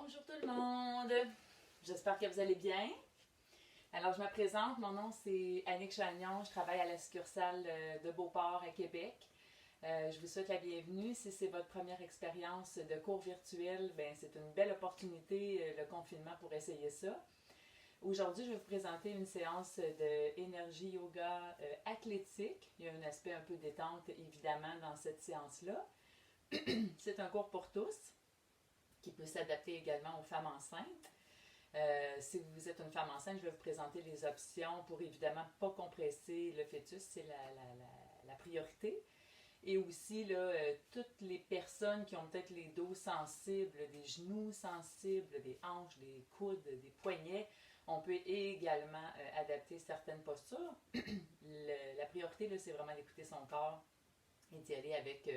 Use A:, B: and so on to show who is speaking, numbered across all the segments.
A: Bonjour tout le monde, j'espère que vous allez bien. Alors je me présente, mon nom c'est Annick Chagnon, je travaille à la succursale de Beauport à Québec. Je vous souhaite la bienvenue. Si c'est votre première expérience de cours virtuel, ben, c'est une belle opportunité, le confinement, pour essayer ça. Aujourd'hui, je vais vous présenter une séance d'énergie yoga athlétique. Il y a un aspect un peu détente évidemment dans cette séance-là. C'est un cours pour tous qui peut s'adapter également aux femmes enceintes. Si vous êtes une femme enceinte, je vais vous présenter les options pour évidemment pas compresser le fœtus, c'est la priorité. Et aussi, là, toutes les personnes qui ont peut-être les dos sensibles, des genoux sensibles, des hanches, des coudes, des poignets, on peut également adapter certaines postures. La priorité, là, c'est vraiment d'écouter son corps et d'y aller avec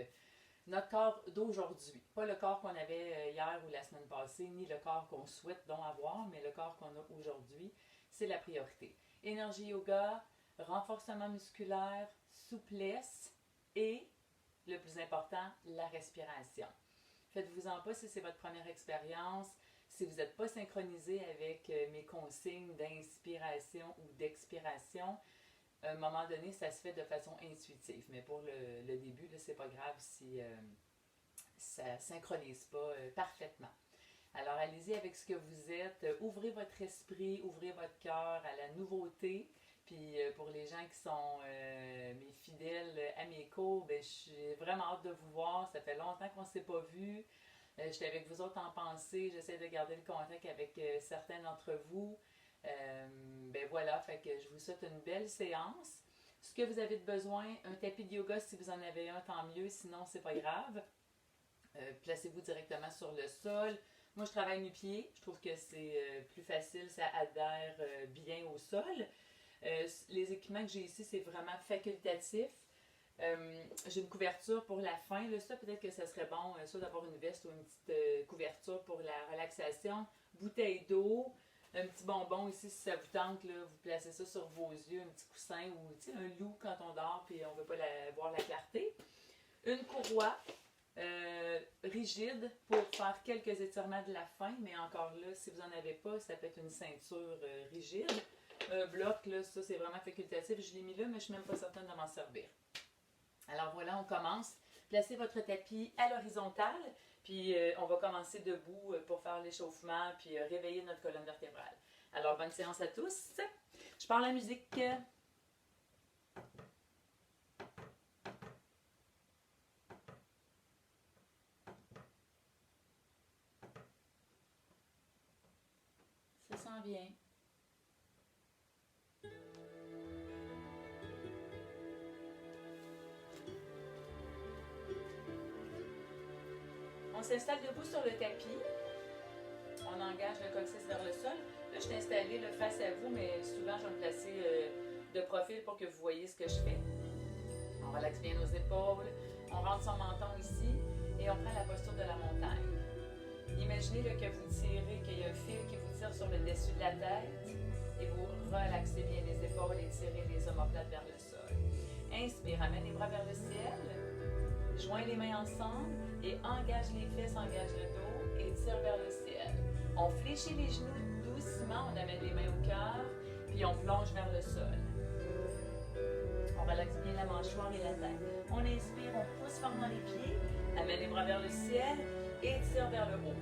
A: notre corps d'aujourd'hui. Pas le corps qu'on avait hier ou la semaine passée, ni le corps qu'on souhaite donc avoir, mais le corps qu'on a aujourd'hui, c'est la priorité. Énergie yoga, renforcement musculaire, souplesse et, le plus important, la respiration. Faites-vous-en pas si c'est votre première expérience, si vous n'êtes pas synchronisé avec mes consignes d'inspiration ou d'expiration. À un moment donné, ça se fait de façon intuitive, mais pour le début, c'est pas grave si ça ne synchronise pas parfaitement. Alors, allez-y avec ce que vous êtes, ouvrez votre esprit, ouvrez votre cœur à la nouveauté, puis pour les gens qui sont mes fidèles à mes cours, ben, j'ai vraiment hâte de vous voir, ça fait longtemps qu'on ne s'est pas vu, j'étais avec vous autres en pensée, j'essaie de garder le contact avec certains d'entre vous. Ben voilà, fait que je vous souhaite une belle séance. Ce que vous avez besoin, un tapis de yoga si vous en avez un, tant mieux, sinon c'est pas grave. Placez-vous directement sur le sol. Moi je travaille nu-pieds, je trouve que c'est plus facile, ça adhère bien au sol. Les équipements que j'ai ici, c'est vraiment facultatif. J'ai une couverture pour la fin, là, ça peut-être que ça serait bon, soit d'avoir une veste ou une petite couverture pour la relaxation. Bouteille d'eau. Un petit bonbon ici, si ça vous tente, là, vous placez ça sur vos yeux, un petit coussin ou un loup quand on dort et on ne veut pas voir la clarté. Une courroie rigide pour faire quelques étirements de la fin, mais encore là, si vous n'en avez pas, ça peut être une ceinture rigide. Un bloc, là, ça c'est vraiment facultatif, je l'ai mis là, mais je ne suis même pas certaine de m'en servir. Alors voilà, on commence. Placez votre tapis à l'horizontale, puis on va commencer debout pour faire l'échauffement, puis réveiller notre colonne vertébrale. Alors, bonne séance à tous. Je pars la musique. Ça sent bien. On s'installe debout sur le tapis. On engage le coccyx vers le sol. Là, je suis installée là, face à vous, mais souvent, je vais me placer de profil pour que vous voyez ce que je fais. On relaxe bien nos épaules. On rentre son menton ici et on prend la posture de la montagne. Imaginez là, que vous tirez, qu'il y a un fil qui vous tire sur le dessus de la tête et vous relaxez bien les épaules et tirez les omoplates vers le sol. Inspire, amène les bras vers le ciel. Joins les mains ensemble et engage les fesses, engage le dos et tire vers le ciel. On fléchit les genoux doucement, on amène les mains au cœur, puis on plonge vers le sol. On relaxe bien la mâchoire et la tête. On inspire, on pousse fort dans les pieds, amène les bras vers le ciel et tire vers le haut.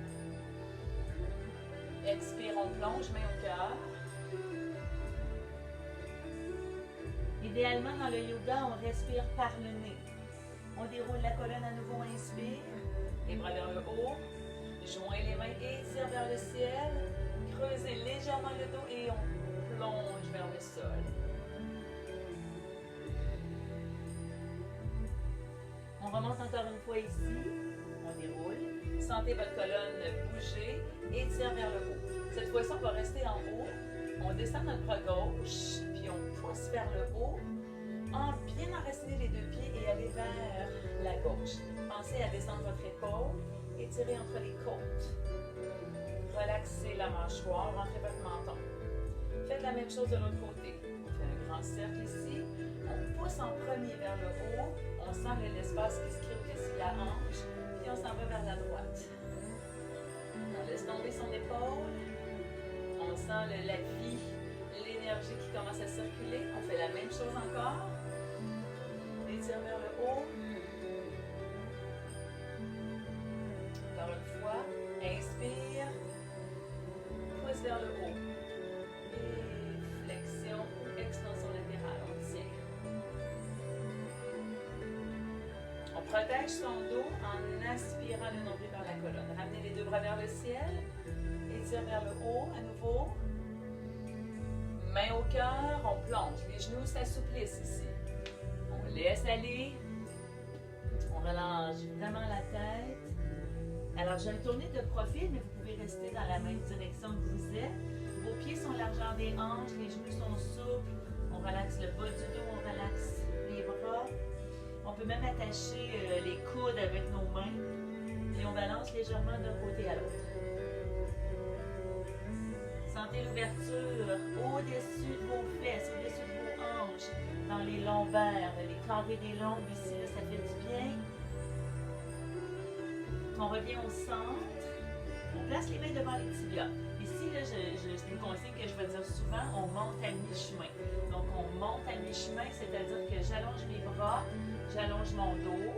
A: Expire, on plonge, main au cœur. Idéalement, dans le yoga, on respire par le nez. On déroule la colonne à nouveau, inspire, les bras vers le haut, joins les mains et tire vers le ciel, creusez légèrement le dos et on plonge vers le sol. On remonte encore une fois ici, on déroule, sentez votre colonne bouger et tire vers le haut. Cette fois-ci, on va rester en haut, on descend notre bras gauche, puis on pousse vers le haut, bien enraciner les deux pieds et aller vers la gauche. Pensez à descendre votre épaule et tirer entre les côtes. Relaxez la mâchoire, rentrez votre menton. Faites la même chose de l'autre côté. On fait un grand cercle ici. On pousse en premier vers le haut. On sent l'espace qui se crée au-dessus de la hanche. Puis on s'en va vers la droite. On laisse tomber son sent la vie, l'énergie qui commence à circuler. On fait la même chose encore. Étire vers le haut. Encore une fois. Inspire. Pousse vers le haut. Et flexion ou extension latérale. On tient. On protège son dos en aspirant le nombril vers la colonne. Ramenez les deux bras vers le ciel. Étire vers le haut à nouveau. Main au cœur, on plonge. Les genoux s'assouplissent ici. On laisse aller. On relâche vraiment la tête. Alors, je vais me tourner de profil, mais vous pouvez rester dans la même direction que vous êtes. Vos pieds sont largeur des hanches, les genoux sont souples. On relaxe le bas du dos, on relaxe les bras. On peut même attacher les coudes avec nos mains. Et on balance légèrement d'un côté à l'autre. Sentez l'ouverture au-dessus de vos fesses, au-dessus de vos hanches, dans les lombaires, les carrés des lombes ici, là, ça fait du bien. On revient au centre. On place les mains devant les tibias. Ici, là, c'est une consigne que je vais dire souvent, on monte à mi-chemin. Donc, on monte à mi-chemin, c'est-à-dire que j'allonge mes bras, j'allonge mon dos.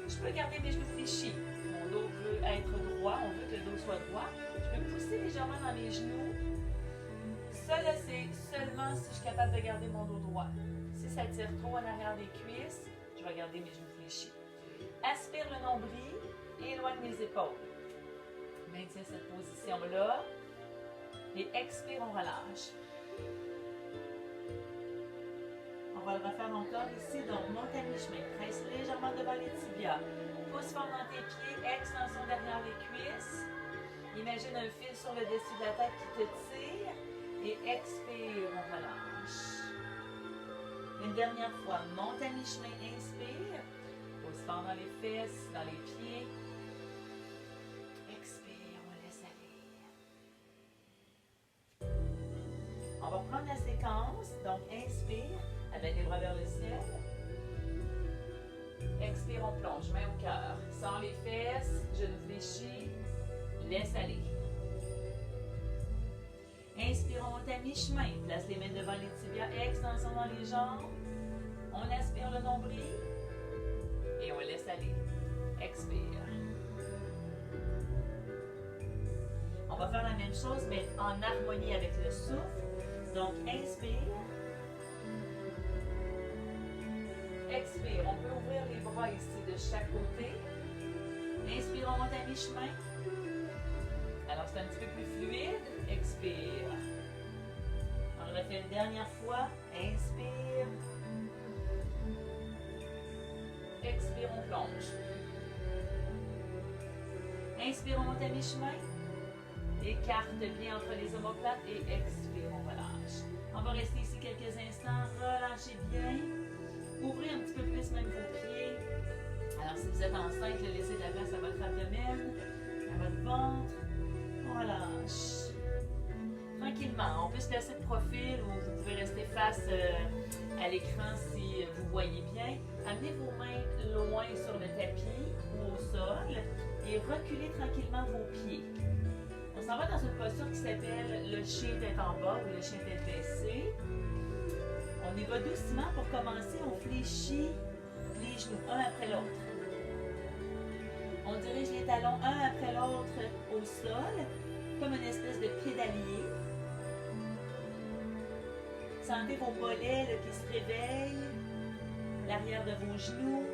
A: Je peux garder mes genoux fléchis. Mon dos veut être droit, on veut que le dos soit droit. Je peux pousser légèrement dans mes genoux. Ça, là, c'est seulement si je suis capable de garder mon dos droit. Si ça tire trop en arrière des cuisses, je vais garder mes genoux fléchis. Aspire le nombril, éloigne mes épaules. Maintiens cette position-là. Et expire, on relâche. On va le refaire encore ici. Donc, monte à mi-chemin. Presse légèrement devant les tibias. Pousse fort dans tes pieds. Extension derrière les cuisses. Imagine un fil sur le dessus de la tête qui te tire. Et expire, on relâche. Une dernière fois. Monte à mi-chemin. Inspire. Pousse fort dans les fesses, dans les pieds. On va prendre la séquence, donc inspire, avec les bras vers le ciel. Expire, on plonge, main au cœur. Sors les fesses, genoux fléchis, laisse aller. Inspire, on monte à mi-chemin, place les mains devant les tibias, extension dans les jambes. On aspire le nombril et on laisse aller. Expire. On va faire la même chose, mais en harmonie avec le souffle. Donc, inspire. Expire. On peut ouvrir les bras ici de chaque côté. Inspire, on monte à mi-chemin. Alors, c'est un petit peu plus fluide. Expire. On le refait une dernière fois. Inspire. Expire, on plonge. Inspire, on monte à mi-chemin. Écarte bien entre les omoplates et expire, on relâche. On va rester ici quelques instants, relâchez bien. Ouvrez un petit peu plus même vos pieds. Alors si vous êtes enceinte, laissez de la place à votre abdomen, à votre ventre. On relâche. Tranquillement, on peut se placer de profil ou vous pouvez rester face à l'écran si vous voyez bien. Amenez vos mains loin sur le tapis ou au sol et reculez tranquillement vos pieds. On s'en va dans une posture qui s'appelle le chien tête en bas ou le chien tête baissée. On y va doucement pour commencer. On fléchit les genoux un après l'autre. On dirige les talons un après l'autre au sol, comme une espèce de pédalier. Sentez vos mollets là, qui se réveillent, l'arrière de vos genoux.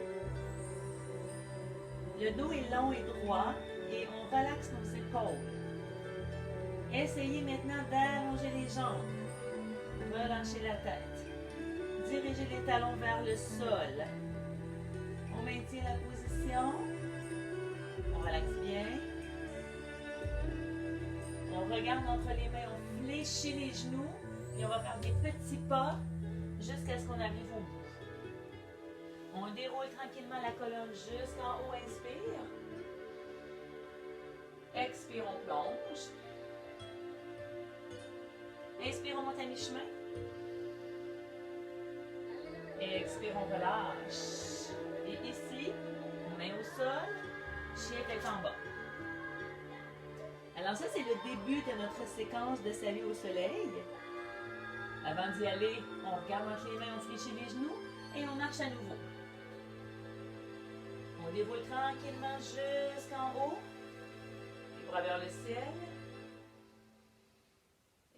A: Le dos est long et droit et on relaxe nos épaules. Essayez maintenant d'allonger les jambes. Relâchez la tête. Dirigez les talons vers le sol. On maintient la position. On relaxe bien. On regarde entre les mains, on fléchit les genoux. Et on va faire des petits pas jusqu'à ce qu'on arrive au bout. On déroule tranquillement la colonne jusqu'en haut. Inspire. Expire, on plonge. Inspire, on monte à mi-chemin. Expire, on relâche. Et ici, main au sol, chien tête en bas.
B: Alors ça, c'est le début de notre séquence de salut au soleil.
A: Avant d'y aller, on regarde entre les mains, on fléchit les genoux et on marche à nouveau. On déroule tranquillement jusqu'en haut. Les bras vers le ciel.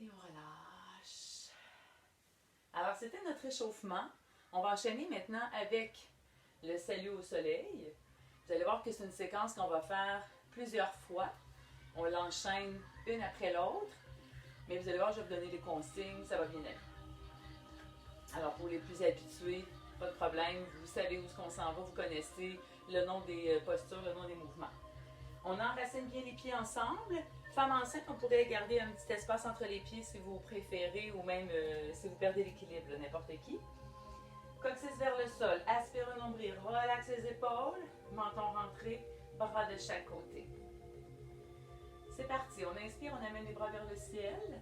A: Et on relâche. Alors, c'était notre échauffement. On va enchaîner maintenant avec le salut au soleil. Vous allez voir que c'est une séquence qu'on va faire plusieurs fois. On l'enchaîne une après l'autre. Mais vous allez voir, je vais vous donner des consignes, ça va bien aller. Alors, pour les plus habitués, pas de problème, vous savez où est-ce qu'on s'en va, vous connaissez le nom des postures, le nom des mouvements. On enracine bien les pieds ensemble. Femme enceinte, on pourrait garder un petit espace entre les pieds si vous préférez ou même si vous perdez l'équilibre, n'importe qui. Coccyx vers le sol, aspire le nombril, relaxe les épaules, menton rentré, bras de chaque côté. C'est parti, on inspire, on amène les bras vers le ciel.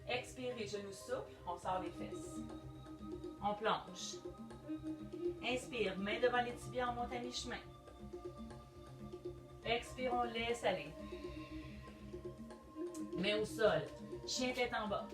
A: Expirez, genoux souples, on sort les fesses. On plonge. Inspire, main devant les tibias, on monte à mi-chemin. Expire, on laisse aller. Main au sol, chien tête en bas.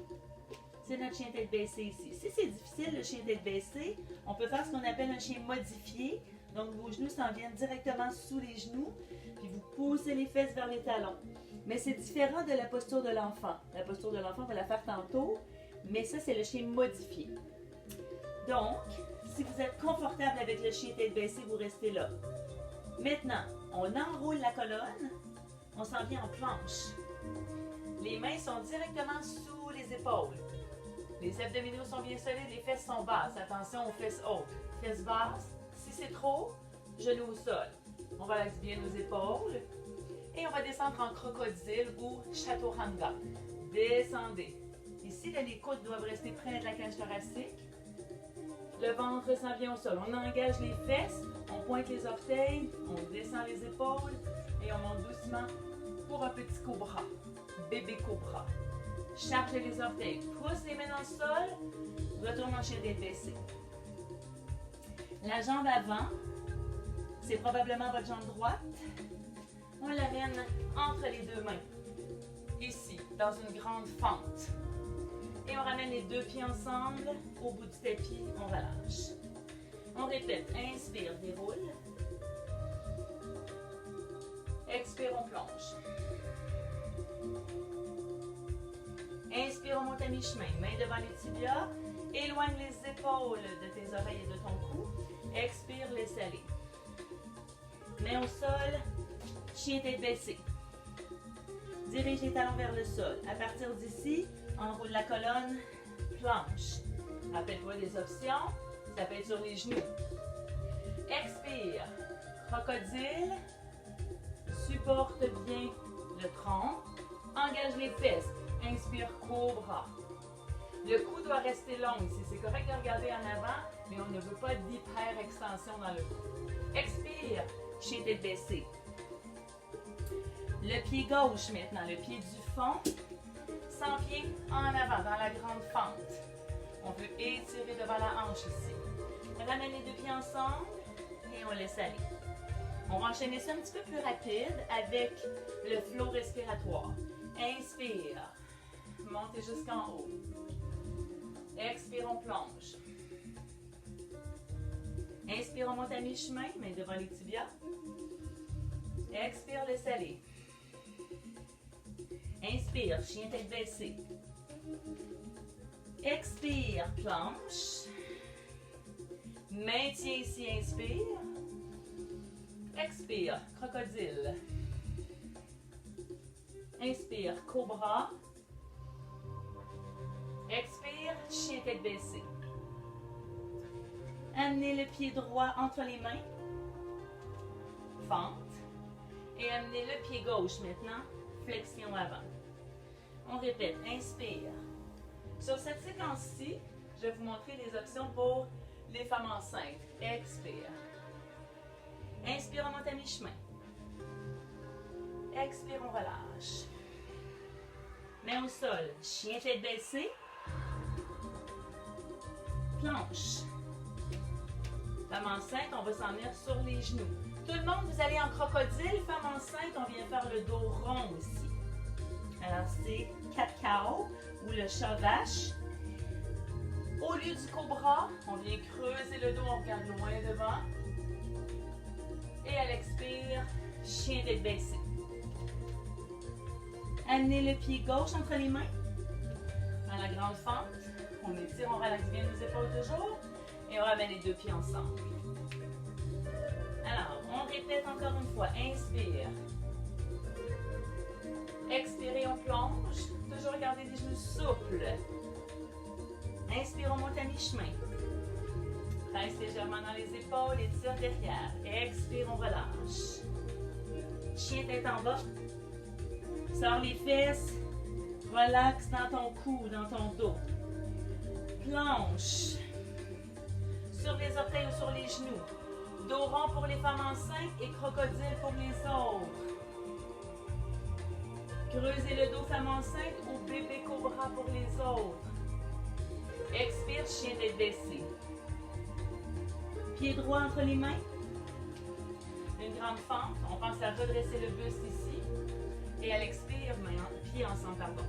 A: C'est notre chien tête baissée ici. Si c'est difficile, le chien tête baissée, on peut faire ce qu'on appelle un chien modifié. Donc, vos genoux s'en viennent directement sous les genoux, puis vous poussez les fesses vers les talons. Mais c'est différent de la posture de l'enfant. La posture de l'enfant, on va la faire tantôt, mais ça, c'est le chien modifié. Donc, si vous êtes confortable avec le chien tête baissée, vous restez là. Maintenant, on enroule la colonne, on s'en vient en planche. Les mains sont directement sous les épaules. Les abdominaux sont bien solides, les fesses sont basses. Attention aux fesses hautes. Fesses basses. Si c'est trop, genoux au sol. On relaxe bien nos épaules. Et on va descendre en crocodile ou chaturanga. Descendez. Ici, là, les coudes doivent rester près de la cage thoracique. Le ventre s'en vient au sol. On engage les fesses, on pointe les orteils, on descend les épaules et on monte doucement pour un petit cobra. Bébé cobra. Chargez les orteils, pousse les mains dans le sol, retourne en chien tête baissée. La jambe avant, c'est probablement votre jambe droite. On l'amène entre les deux mains, ici, dans une grande fente. Et on ramène les deux pieds ensemble, au bout du tapis, on relâche. On répète, inspire, déroule. Expire, on plonge. Inspire, on monte à mi-chemin, main devant les tibias. Éloigne les épaules de tes oreilles et de ton cou. Expire, laisse aller. Main au sol, chien tête baissée. Dirige les talons vers le sol. À partir d'ici, enroule la colonne, planche. Rappelle-toi des options, ça peut être sur les genoux. Expire, crocodile. Supporte bien le tronc. Engage les fesses. Inspire, cobra. Le cou doit rester long ici. C'est correct de regarder en avant, mais on ne veut pas d'hyper-extension dans le cou. Expire, chien tête baissée. Le pied gauche maintenant, le pied du fond, s'en vient en avant, dans la grande fente. On veut étirer devant la hanche ici. On ramène les deux pieds ensemble et on laisse aller. On va enchaîner ça un petit peu plus rapide avec le flot respiratoire. Inspire. Montez jusqu'en haut. Expire, on plonge. Inspire, on monte à mi-chemin, main devant les tibias. Expire, laisse aller. Inspire, chien tête baissée. Expire, planche. Maintien ici, inspire. Expire, crocodile. Inspire, cobra. Expire, chien tête baissée. Amenez le pied droit entre les mains. Fente. Et amenez le pied gauche maintenant. Flexion avant. On répète, inspire. Sur cette séquence-ci, je vais vous montrer les options pour les femmes enceintes. Expire. Inspire, on monte à mi-chemin. Expire, on relâche. Main au sol, chien tête baissée. Planche. Femme enceinte, on va s'en venir sur les genoux.
B: Tout le monde, vous allez en crocodile. Femme enceinte, on vient faire le dos rond ici. Alors, c'est cat-cow ou le chat-vache. Au lieu du cobra, on vient creuser le dos, on regarde loin devant. Et à l'expire, chien tête baissée. Amenez le pied gauche entre les mains. Dans la grande fente, on étire, on relaxe bien nos épaules toujours. Et on ramène les deux pieds ensemble. Alors, on répète encore une fois. Inspire. Expirez, on plonge. Toujours garder les genoux souples. Inspire, on monte à mi-chemin. Presse légèrement dans les épaules, étire derrière. Expire, on relâche. Chien tête en bas. Sors les fesses. Relaxe dans ton cou, dans ton dos. Planche. Sur les orteils ou sur les genoux. Dos rond pour les femmes enceintes et crocodile pour les autres. Creusez le dos femme enceinte ou bébé cobra pour les autres. Expire, chien tête baissée. Pied droit entre les mains. Une grande fente. On pense à redresser le buste ici. Et à l'expire, pied ensemble, pardon.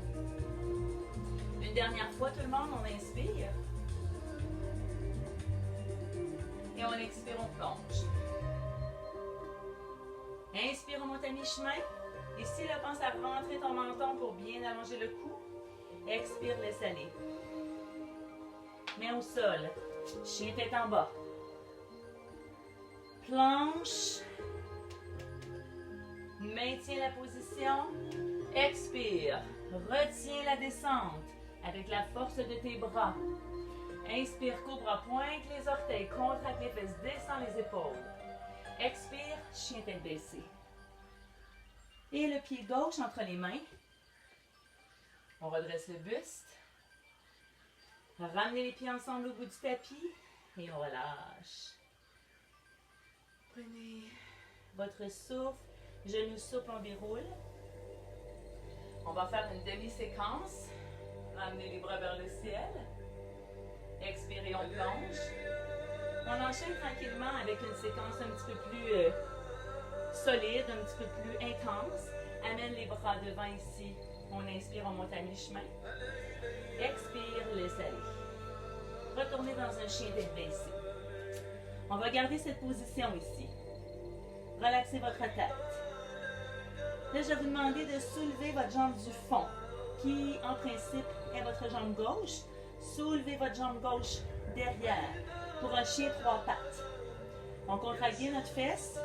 B: Une dernière fois, tout le monde, on inspire. Et on expire, on plonge. Inspire, on monte à mi-chemin. Ici, là, pense à rentrer ton menton pour bien allonger le cou. Expire, laisse aller. Main au sol. Chien tête en bas. Planche. Maintiens la position. Expire. Retiens la descente avec la force de tes bras. Inspire, cobra, pointe les orteils, contracte les fesses, descend les épaules. Expire, chien tête baissée. Et le pied gauche entre les mains. On redresse le buste. Ramenez les pieds ensemble au bout du tapis et on relâche. Prenez votre souffle, genoux souples, on déroule. On va faire une demi-séquence. Ramenez les bras vers le ciel. Expirez, on plonge. On enchaîne tranquillement avec une séquence un petit peu plus solide, un petit peu plus intense. Amène les bras devant ici. On inspire, on monte à mi-chemin. Expire, laisse aller. Retournez dans un chien tête baissée. On va garder cette position ici. Relaxez votre tête. Là, je vais vous demander de soulever votre jambe du fond, qui en principe est votre jambe gauche. Soulevez votre jambe gauche derrière pour un chien trois pattes. On contracte bien notre fesse.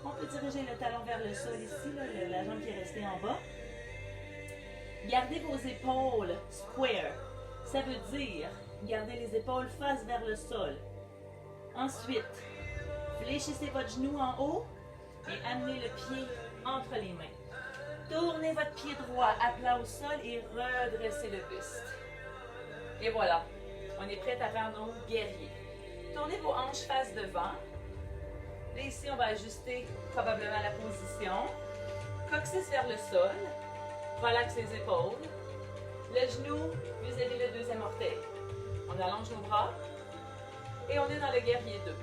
B: On peut diriger le talon vers le sol ici, là, la jambe qui est restée en bas. Gardez vos épaules square. Ça veut dire gardez les épaules face vers le sol. Ensuite, fléchissez votre genou en haut et amenez le pied entre les mains. Tournez votre pied droit à plat au sol et redressez le buste. Et voilà, on est prêt à faire nos guerriers. Tournez vos hanches face devant. Là, ici, on va ajuster probablement la position. Coccyx vers le sol. Relaxe les épaules. Le genou vis-à-vis le deuxième orteil. On allonge nos bras. Et on est dans le guerrier 2.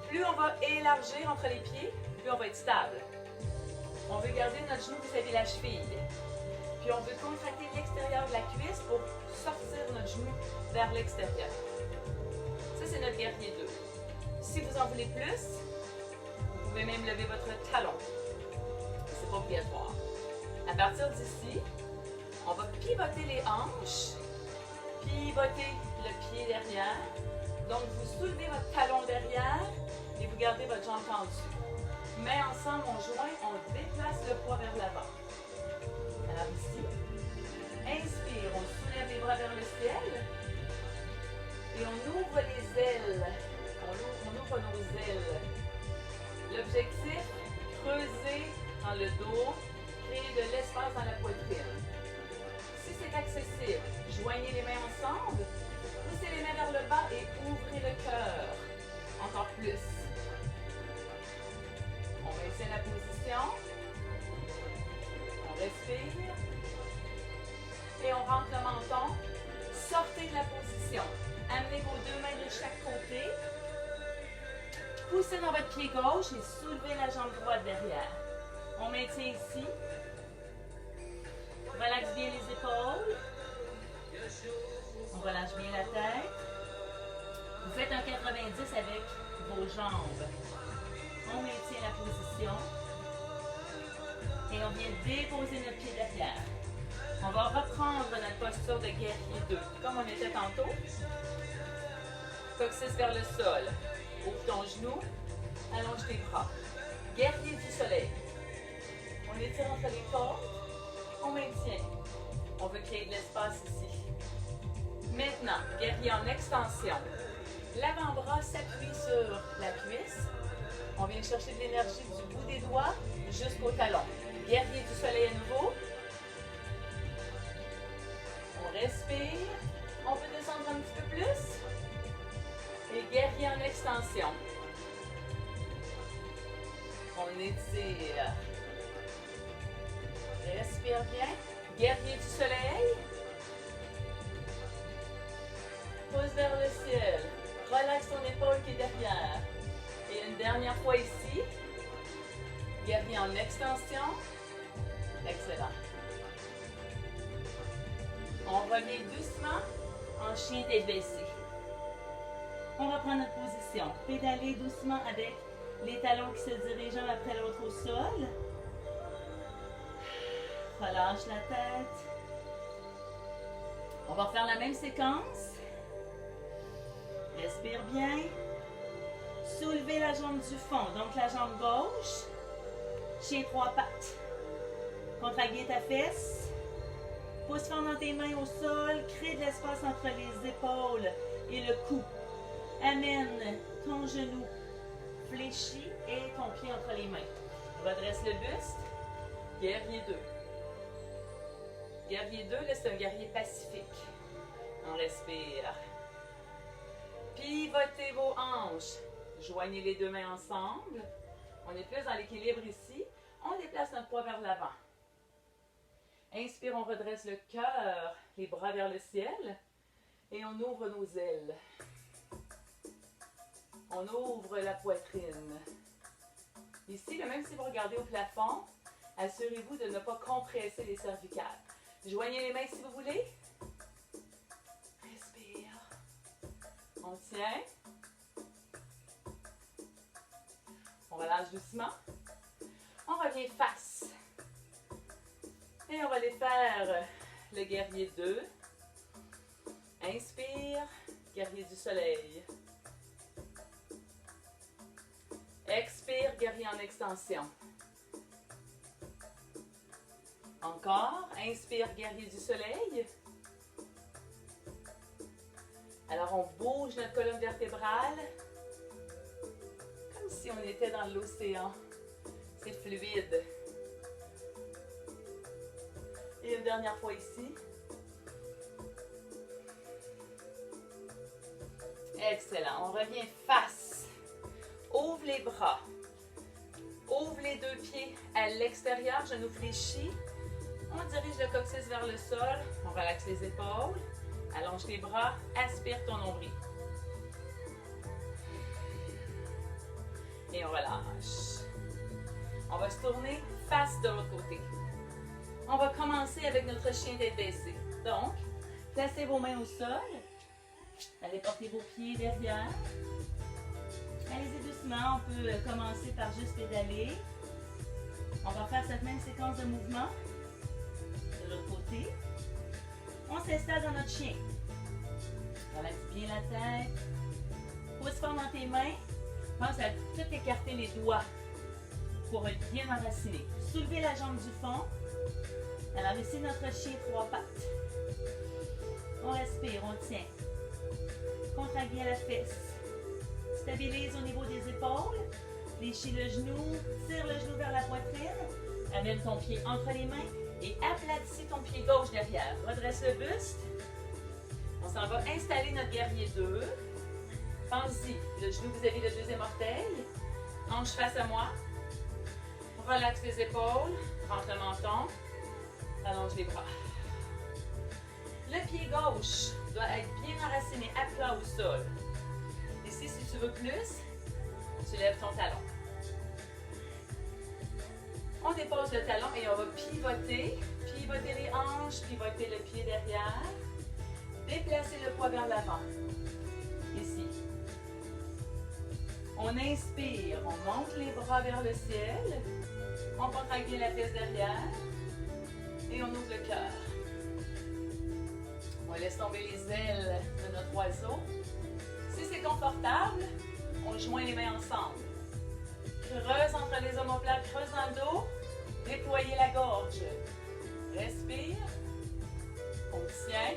B: Plus on va élargir entre les pieds, plus on va être stable. On veut garder notre genou vis-à-vis la cheville. Puis on veut contracter l'extérieur de la cuisse pour sortir notre genou vers l'extérieur. Ça, c'est notre guerrier 2. Si vous en voulez plus, vous pouvez même lever votre talon. C'est pas obligatoire. À partir d'ici, on va pivoter les hanches, pivoter le pied derrière. Donc, vous soulevez votre talon derrière et vous gardez votre jambe tendue. Mains ensemble, on joint, on déplace le poids vers l'avant. Alors ici, inspire, on soulève les bras vers le ciel et on ouvre les ailes. On ouvre nos ailes. L'objectif, creuser dans le dos, créer de l'espace dans la poitrine. Si c'est accessible, joignez les mains ensemble, poussez les mains vers le bas et ouvrez le cœur. Encore plus. On maintient la position. On respire. Et on rentre le menton. Sortez de la position. Amenez vos deux mains de chaque côté. poussez dans votre pied gauche et soulevez la jambe droite derrière. On maintient ici. Relaxe bien les épaules. On relâche bien la tête. Vous faites un 90 avec vos jambes. On maintient la position. Et on vient déposer notre pied derrière. On va reprendre notre posture de guerrier 2, comme on était tantôt. Coccyx vers le sol. Ouvre ton genou. Allonge tes bras. Guerrier du soleil. On étire entre les côtes. On maintient. On veut créer de l'espace ici. Maintenant, guerrier en extension. L'avant-bras s'appuie sur la cuisse. On vient chercher de l'énergie du bout des doigts jusqu'au talon. Guerrier du soleil à nouveau. On respire. On peut descendre un petit peu plus. Et guerrier en extension. On étire. Respire bien. Guerrier du soleil. Pousse vers le ciel. Relaxe ton épaule qui est derrière. Et une dernière fois ici. Guerrier en extension. Excellent. On revient doucement en chien tête baissée. On va prendre notre position. Pédaler doucement avec les talons qui se dirigent un après l'autre au sol. Relâche la tête. On va faire la même séquence. Respire bien. Soulevez la jambe du fond, donc la jambe gauche. Chien 3 pattes. Contraguer ta fesse. Pousse fort dans tes mains au sol. Crée de l'espace entre les épaules et le cou. Amène ton genou fléchi et ton pied entre les mains. Redresse le buste. Guerrier 2. Guerrier 2, là, c'est un guerrier pacifique. On respire. Pivotez vos hanches. Joignez les deux mains ensemble. On est plus dans l'équilibre ici. On déplace notre poids vers l'avant. Inspire, on redresse le cœur, les bras vers le ciel. Et on ouvre nos ailes. On ouvre la poitrine. Ici, même si vous regardez au plafond, assurez-vous de ne pas compresser les cervicales. Joignez les mains si vous voulez. Respire. On tient. On relâche doucement. On revient face. Et on va aller faire le guerrier 2. Inspire, guerrier du soleil. Expire, guerrier en extension. Encore, inspire, guerrier du soleil. Alors on bouge notre colonne vertébrale comme si on était dans l'océan. C'est fluide. Et une dernière fois ici. Excellent. On revient face. Ouvre les bras. Ouvre les deux pieds à l'extérieur, genoux fléchis. On dirige le coccyx vers le sol. On relaxe les épaules. Allonge les bras. Aspire ton nombril. Et on relâche. On va se tourner face de l'autre côté. On va commencer avec notre chien tête baissée. Donc, placez vos mains au sol. Allez porter vos pieds derrière. Allez-y doucement. On peut commencer par juste pédaler. On va faire cette même séquence de mouvements. De l'autre côté. On s'installe dans notre chien. Relaxe bien la tête. Pousse fort dans tes mains. Pense à tout écarter les doigts pour être bien enraciné. Soulevez la jambe du fond. Alors ici, notre chien 3 pattes. On respire, on tient. Contraguez la fesse. Stabilise au niveau des épaules. Fléchis le genou. Tire le genou vers la poitrine. Amène ton pied entre les mains et aplatis ton pied gauche derrière. Redresse le buste. On s'en va installer notre guerrier 2. Pense-y, le genou vis-à-vis le deuxième orteil. Hanche face à moi. Relaxe les épaules. Rentre le menton. Allonge les bras. Le pied gauche doit être bien enraciné à plat au sol. Ici, si tu veux plus,
A: Tu lèves ton talon. On dépose le talon et on va pivoter. Pivoter les hanches, pivoter le pied derrière. Déplacer le poids vers l'avant. Ici. On inspire, on monte les bras vers le ciel. On contracte bien la fesse derrière. Et on ouvre le cœur. On laisse tomber les ailes de notre oiseau. Si c'est confortable, on joint les mains ensemble. Creuse entre les omoplates, creuse dans le dos. Déployez la gorge. Respire. On tient.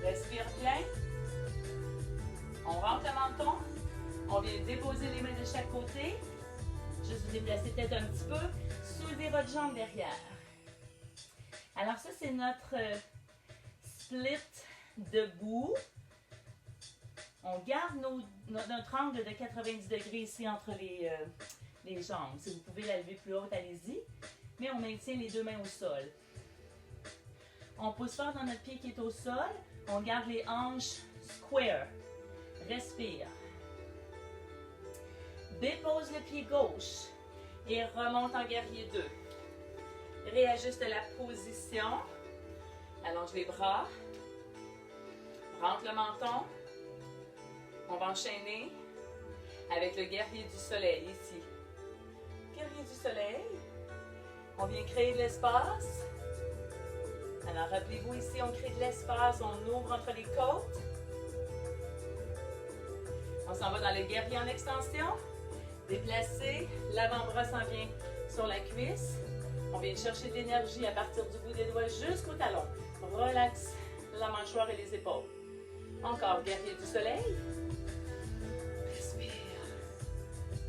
A: Respire bien. On rentre le menton. On vient déposer les mains de chaque côté. Juste vous déplacer peut-être un petit peu. Soulevez votre jambe derrière. Alors ça, c'est notre split debout. On garde notre angle de 90 degrés ici entre les jambes. Si vous pouvez la lever plus haute, allez-y. Mais on maintient les deux mains au sol. On pousse fort dans notre pied qui est au sol. On garde les hanches square. Respire. Dépose le pied gauche et remonte en guerrier 2. Réajuste la position. Allonge les bras. Rentre le menton. On va enchaîner avec le guerrier du soleil ici. Guerrier du soleil. On vient créer de l'espace. Alors rappelez-vous ici, on crée de l'espace, on ouvre entre les côtes. On s'en va dans le guerrier en extension. Déplacé, l'avant-bras s'en vient sur la cuisse. On vient chercher de l'énergie à partir du bout des doigts jusqu'au talon. Relaxe la mâchoire et les épaules. Encore, guerrier du soleil. Respire.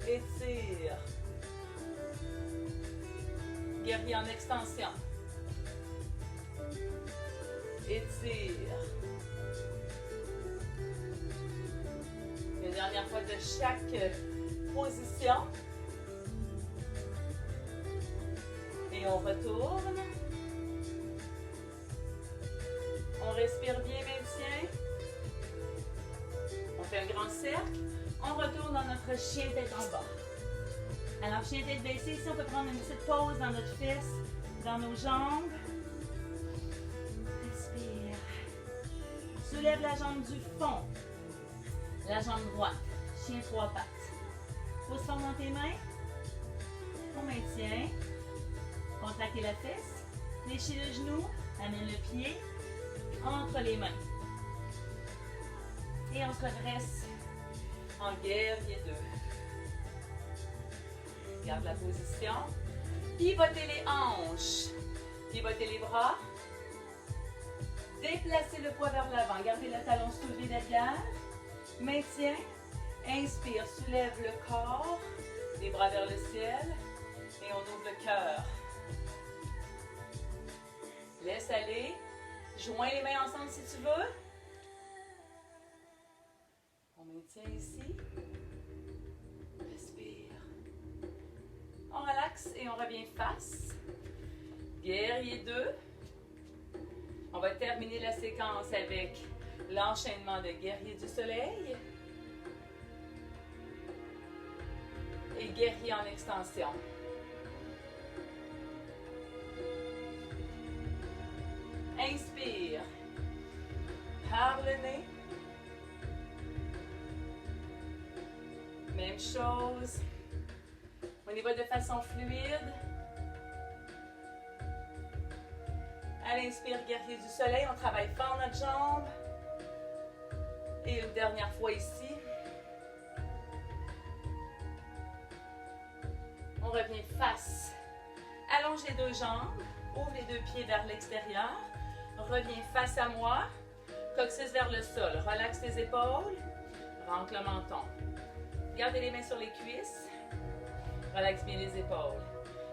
A: Étire. Guerrier en extension. Étire. Une dernière fois de chaque position. Et on retourne. On respire bien, maintien. On fait un grand cercle. On retourne dans notre chien tête en bas. Alors, chien tête baissée, ici, on peut prendre une petite pause dans notre fesse, dans nos jambes. Respire. Soulève la jambe du fond. La jambe droite. Chien trois pattes. Pousse fort dans tes mains. On maintient. Contractez la fesse. Fléchis le genou. Amène le pied entre les mains. Et on se redresse en guerrier 2. Garde la position. Pivotez les hanches. Pivotez les bras. Déplacez le poids vers l'avant. Gardez le talon soulevé derrière. Maintien. Inspire, soulève le corps. Les bras vers le ciel. Et on ouvre le cœur. Laisse aller. Joins les mains ensemble si tu veux. On maintient ici. Respire. On relaxe et on revient face. Guerrier 2. On va terminer la séquence avec l'enchaînement de guerrier du soleil et guerrier en extension. Inspire par le nez. Même chose. On y va de façon fluide. À l'inspire, guerrier du soleil, on travaille fort notre jambe. Et une dernière fois ici. On revient face. Allonge les deux jambes. Ouvre les deux pieds vers l'extérieur. Reviens face à moi. Coccyx vers le sol. Relaxe tes épaules. Rentre le menton. Gardez les mains sur les cuisses. Relaxe bien les épaules.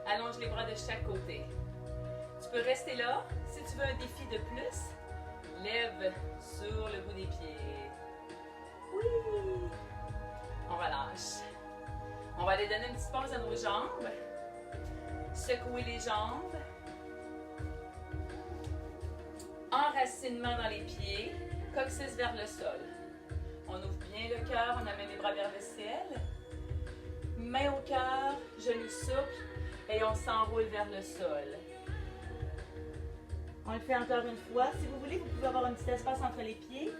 A: Allonge les bras de chaque côté. Tu peux rester là. Si tu veux un défi de plus, lève sur le bout des pieds. Oui! On relâche. On va aller donner une petite pause à nos jambes. Secouer les jambes. Enracinement dans les pieds. Coccyx vers le sol. On ouvre bien
B: bien le cœur, on amène les bras vers le ciel. Main au cœur, genoux souples et on s'enroule vers le sol. On le fait encore une fois. Si vous voulez, vous pouvez avoir un petit espace entre les pieds.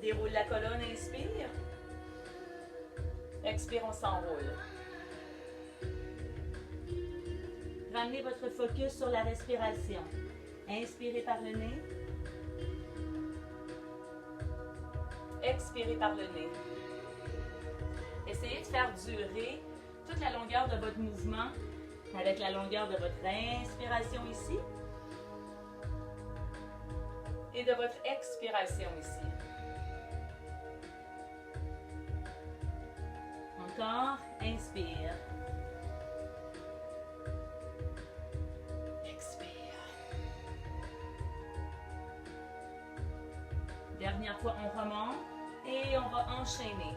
B: Déroule la colonne, inspire. Expire, on s'enroule. Ramenez votre focus sur la respiration. Inspirez par le nez. Expirez par le nez. Essayez de faire durer toute la longueur de votre mouvement avec la longueur de votre inspiration ici et de votre expiration ici. Encore, inspire. Expire. Dernière fois, on remonte et on va enchaîner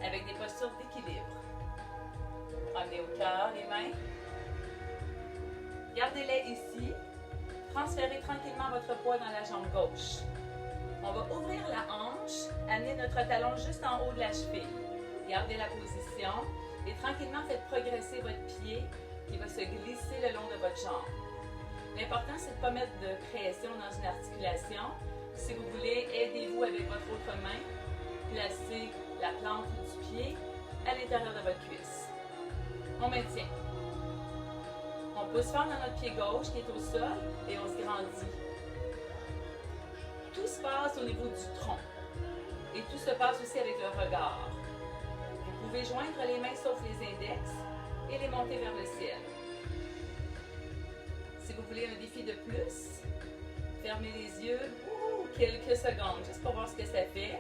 B: avec des postures d'équilibre. Ramenez au cœur les mains. Gardez-les ici. Transférez tranquillement votre poids dans la jambe gauche. On va ouvrir la hanche, amener notre talon juste en haut de la cheville. Gardez la position et tranquillement faites progresser votre pied qui va se glisser le long de votre jambe. L'important, c'est de ne pas mettre de pression dans une articulation. Si vous voulez, aidez-vous avec votre autre main. Placez la plante du pied à l'intérieur de votre cuisse. On maintient. On pousse fort dans notre pied gauche qui est au sol et on se grandit. Tout se passe au niveau du tronc et tout se passe aussi avec le regard. Vous pouvez joindre les mains sauf les index et les monter vers le ciel. Si vous voulez un défi de plus, fermez les yeux quelques secondes juste pour voir ce que ça fait.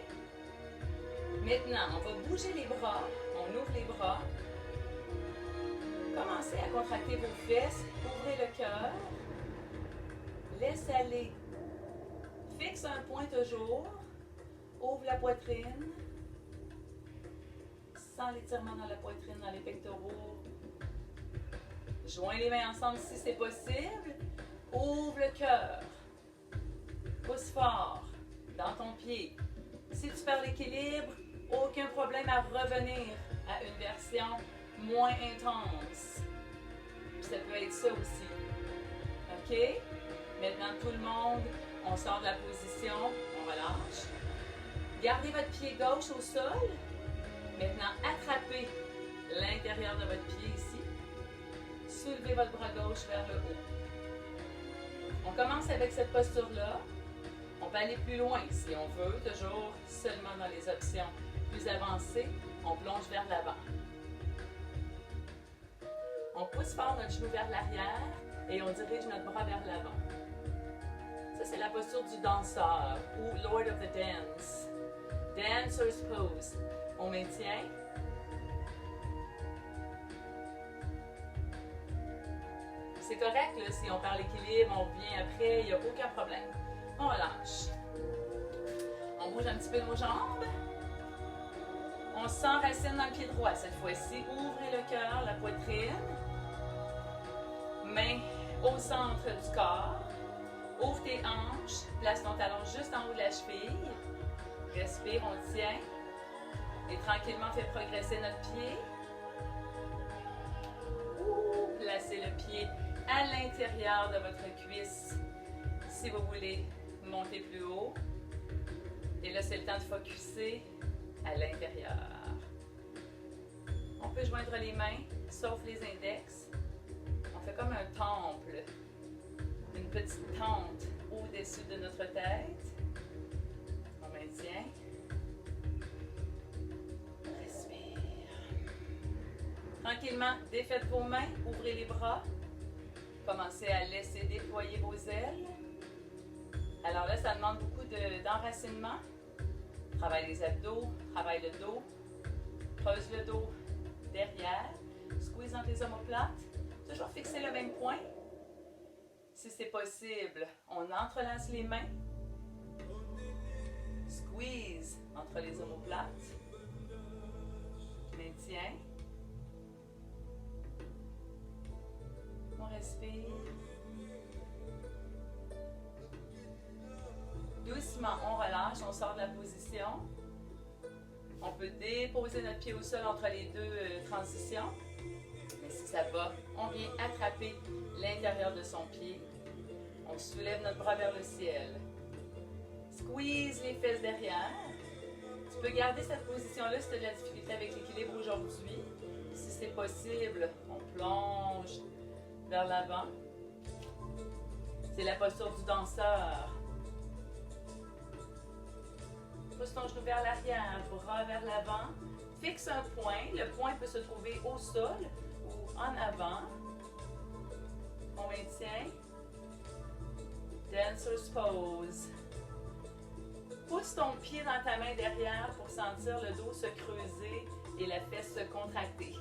B: Maintenant, on va bouger les bras, on ouvre les bras. Commencez à contracter vos fesses, ouvrez le cœur, laissez aller. Fixe un point toujours, ouvre la poitrine, sens l'étirement dans la poitrine, dans les pectoraux. Joins les mains ensemble si c'est possible, ouvre le cœur, pousse fort dans ton pied. Si tu perds l'équilibre, aucun problème à revenir à une version moins intense. Puis ça peut être ça aussi. OK? Maintenant, tout le monde, on sort de la position, on relâche. Gardez votre pied gauche au sol. Maintenant, attrapez l'intérieur de votre pied ici. Soulevez votre bras gauche vers le haut. On commence avec cette posture-là. On peut aller plus loin si on veut, toujours seulement dans les options plus avancées. On plonge vers l'avant. On pousse fort notre genou vers l'arrière et on dirige notre bras vers l'avant. Ça, c'est la posture du danseur ou Lord of the Dance. Dancer's pose. On maintient. C'est correct là, si on perd l'équilibre, on revient après, il n'y a aucun problème. On relâche. On bouge un petit peu nos jambes. On s'enracine dans le pied droit cette fois-ci. Ouvrez le cœur, la poitrine. Main au centre du corps. Ouvre tes hanches. Place ton talon juste en haut de la cheville. Respire, on tient. Et tranquillement, fais progresser notre pied. Placez le pied à l'intérieur de votre cuisse. Si vous voulez monter plus haut. Et là, c'est le temps de focusser à l'intérieur. On peut joindre les mains, sauf les index. On fait comme un temple, une petite tente au-dessus de notre tête. On maintient. Respire. Tranquillement, défaites vos mains, ouvrez les bras. Commencez à laisser déployer vos ailes. Alors là, ça demande beaucoup d'enracinement. Travaille les abdos, travaille le dos, creuse le dos derrière, squeeze dans tes omoplates. Toujours fixer le même point. Si c'est possible, on entrelace les mains. Squeeze entre les omoplates. Maintien. On respire. Doucement, on relâche, on sort de la position.
A: On peut déposer notre pied au sol entre les deux transitions. Mais si ça va, on vient attraper l'intérieur de son pied. On soulève notre bras vers le ciel. Squeeze les fesses derrière. Tu peux garder cette position-là si tu as de la difficulté avec l'équilibre aujourd'hui. Si c'est possible, on plonge vers l'avant. C'est la posture du danseur. Pousse ton genou vers l'arrière, bras vers l'avant. Fixe un point. Le point peut se trouver au sol ou en avant. On maintient. Dancer's pose. Pousse ton pied dans ta main derrière pour sentir le dos se creuser et la fesse se contracter.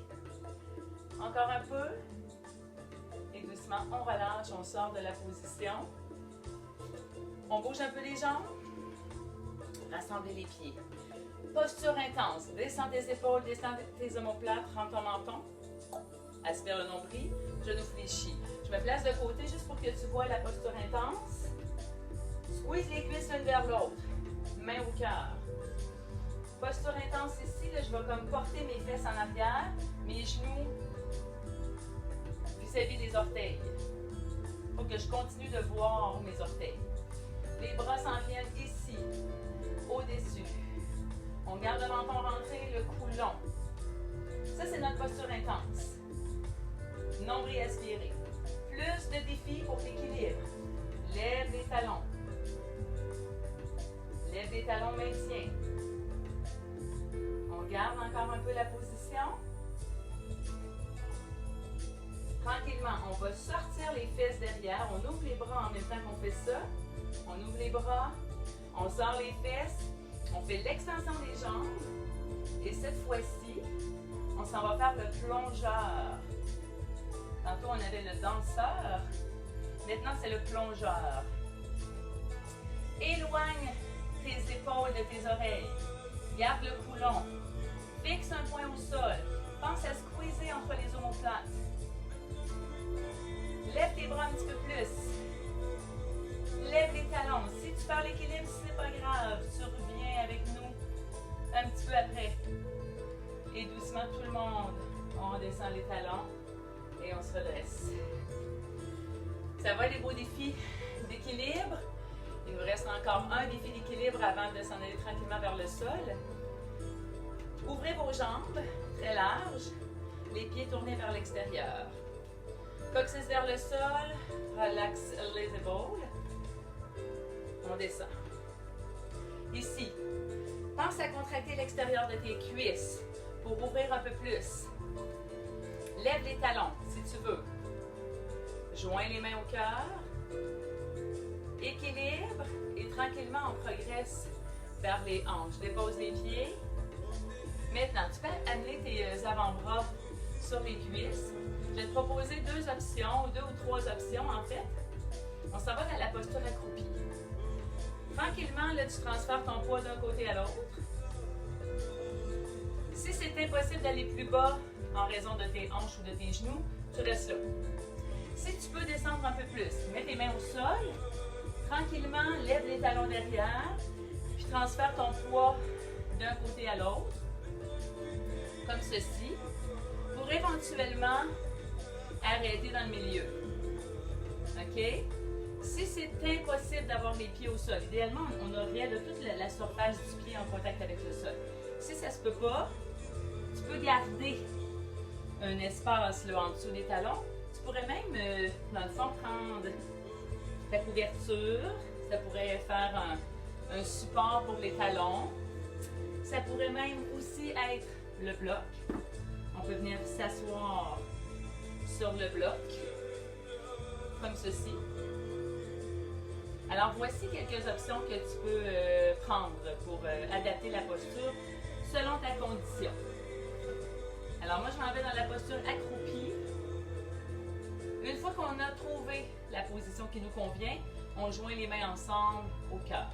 A: Encore un peu. Et doucement, on relâche, on sort de la position. On bouge un peu les jambes. Rassemblez les pieds. Posture intense. Descends tes épaules, descends tes omoplates, rentre ton menton. Aspire le nombril, genou fléchi. Je me place de côté juste pour que tu vois la posture intense. Squeeze les cuisses l'une vers l'autre. Main au cœur. Posture intense ici, là, je vais comme porter mes fesses en arrière, mes genoux vis-à-vis des orteils. Il faut que je continue de voir mes orteils. Les bras s'en viennent ici, au-dessus. On garde le menton rentré, le cou long. Ça, c'est notre posture intense. Nombril aspiré. Plus de défis pour l'équilibre. Lève les talons. Lève les talons, maintien. On garde encore un peu la position. Tranquillement, on va sortir les fesses derrière. On ouvre les bras en même temps qu'on fait ça. On ouvre les bras. On sort les fesses. On fait l'extension des jambes. Et cette fois-ci, on s'en va faire le plongeur. Tantôt, on avait le danseur. Maintenant, c'est le plongeur. Éloigne tes épaules de tes oreilles. Garde le cou long. Fixe un point au sol. Pense à squeezer entre les omoplates. Lève tes bras un petit peu plus. Lève les talons. Si tu perds l'équilibre, c'est pas grave. Tu reviens avec nous un petit peu après. Et doucement, tout le monde, on redescend les talons et on se redresse. Ça va, les beaux défis d'équilibre. Il nous reste encore un défi d'équilibre avant de s'en aller tranquillement vers le sol. Ouvrez vos jambes, très larges, les pieds tournés vers l'extérieur. Coccyx vers le sol, relaxe les épaules. On descend. Ici, pense à contracter l'extérieur de tes cuisses pour ouvrir un peu plus. Lève les talons si tu veux. Joins les mains au cœur. Équilibre et tranquillement on progresse vers les hanches. Dépose les pieds. Maintenant, tu peux amener tes avant-bras sur les cuisses. Je vais te proposer deux ou trois options en fait. On s'en va dans la posture accroupie. Tranquillement, là, tu transfères ton poids d'un côté à l'autre. Si c'est impossible d'aller plus bas en raison de tes hanches ou de tes genoux, tu restes là. Si tu peux descendre un peu plus, mets tes mains au sol. Tranquillement, lève les talons derrière, puis transfère ton poids d'un côté à l'autre, comme ceci, pour éventuellement arrêter dans le milieu. OK? Si c'est impossible d'avoir les pieds au sol, idéalement, on aurait toute la surface du pied en contact avec le sol. Si ça ne se peut pas, tu peux garder un espace là, en dessous des talons. Tu pourrais même, dans le fond, prendre ta couverture. Ça pourrait faire un support pour les talons. Ça pourrait même aussi être le bloc. On peut venir s'asseoir sur le bloc, comme ceci. Alors, voici quelques options que tu peux prendre pour adapter la posture selon ta condition. Alors, moi, je m'en vais dans la posture accroupie. Une fois qu'on a trouvé la position qui nous convient, on joint les mains ensemble au cœur.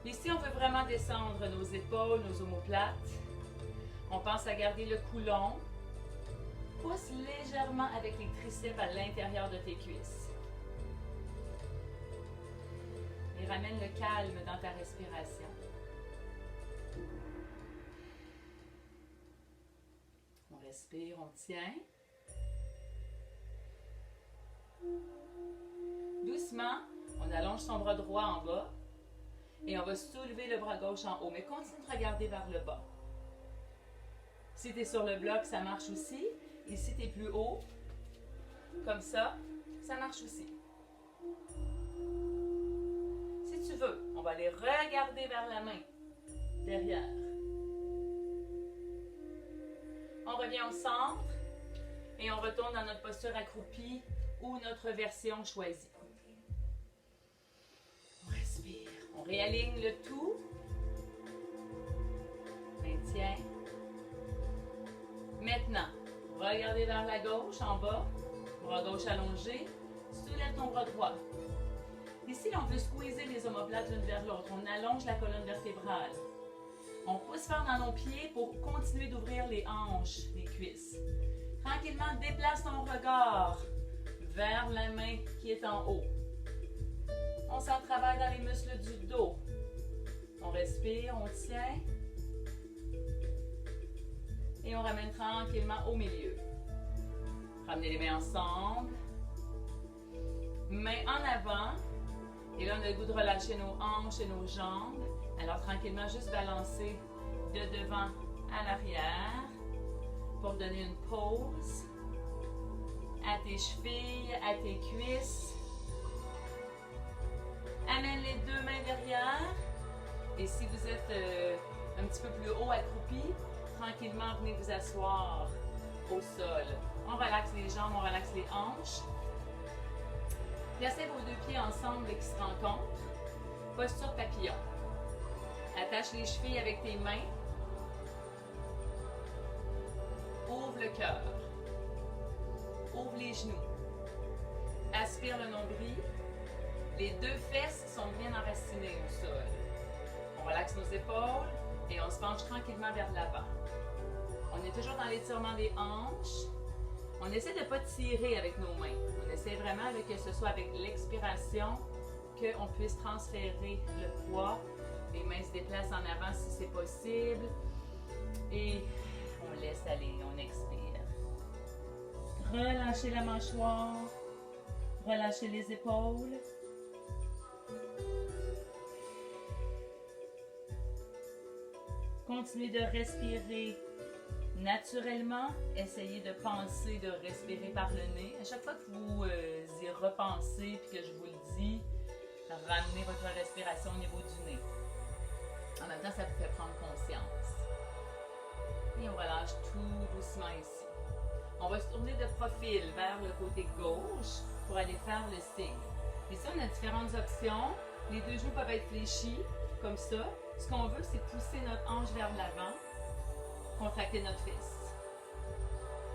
A: Ici, on veut vraiment descendre nos épaules, nos omoplates. On pense à garder le cou long. Pousse légèrement avec les triceps à l'intérieur de tes cuisses. Et ramène le calme dans ta respiration. respire, on tient. Doucement, on allonge son bras droit en bas et on va soulever le bras gauche en haut, mais continue de regarder vers le bas. Si tu es sur le bloc, ça marche aussi. Et si tu es plus haut, comme ça marche aussi. Si tu veux, on va aller regarder vers la main, derrière. On revient au centre et on retourne dans notre posture accroupie ou notre version choisie. On respire, on réaligne le tout. Maintien. Maintenant, regardez vers la gauche, en bas, bras gauche allongé, soulève ton bras droit. Ici, on veut squeezer les omoplates l'une vers l'autre. On allonge la colonne vertébrale. On pousse fort dans nos pieds pour continuer d'ouvrir les hanches, les cuisses. Tranquillement, déplace ton regard vers la main qui est en haut. On sent le travail dans les muscles du dos. On respire, on tient. Et on ramène tranquillement au milieu. Ramenez les mains ensemble. Mains en avant. Et là, on a le goût de relâcher nos hanches et nos jambes. Alors, tranquillement, juste balancer de devant à l'arrière pour donner une pause à tes chevilles, à tes cuisses. Amène les deux mains derrière. Et si vous êtes un petit peu plus haut accroupi, tranquillement, venez vous asseoir au sol. On relaxe les jambes, on relaxe les hanches. Placez vos deux pieds ensemble et qui se rencontrent. Posture papillon. Attache les chevilles avec tes mains. Ouvre le cœur. Ouvre les genoux. Aspire le nombril. Les deux fesses sont bien enracinées au sol. On relaxe nos épaules et on se penche tranquillement vers l'avant. On est toujours dans l'étirement des hanches. On essaie de ne pas tirer avec nos mains. On essaie vraiment que ce soit avec l'expiration qu'on puisse transférer le poids. Les mains se déplacent en avant si c'est possible. Et on laisse aller, on expire. Relâchez la mâchoire. Relâchez les épaules. Continuez de respirer naturellement. Essayez de penser, de respirer par le nez. À chaque fois que vous y repensez et que je vous le dis, ramenez votre respiration au niveau du nez. En même temps, ça vous fait prendre conscience. Et on relâche tout doucement ici. On va se tourner de profil vers le côté gauche pour aller faire le signe. Ici, on a différentes options. Les deux genoux peuvent être fléchis, comme ça. Ce qu'on veut, c'est pousser notre hanche vers l'avant, contracter notre fesse.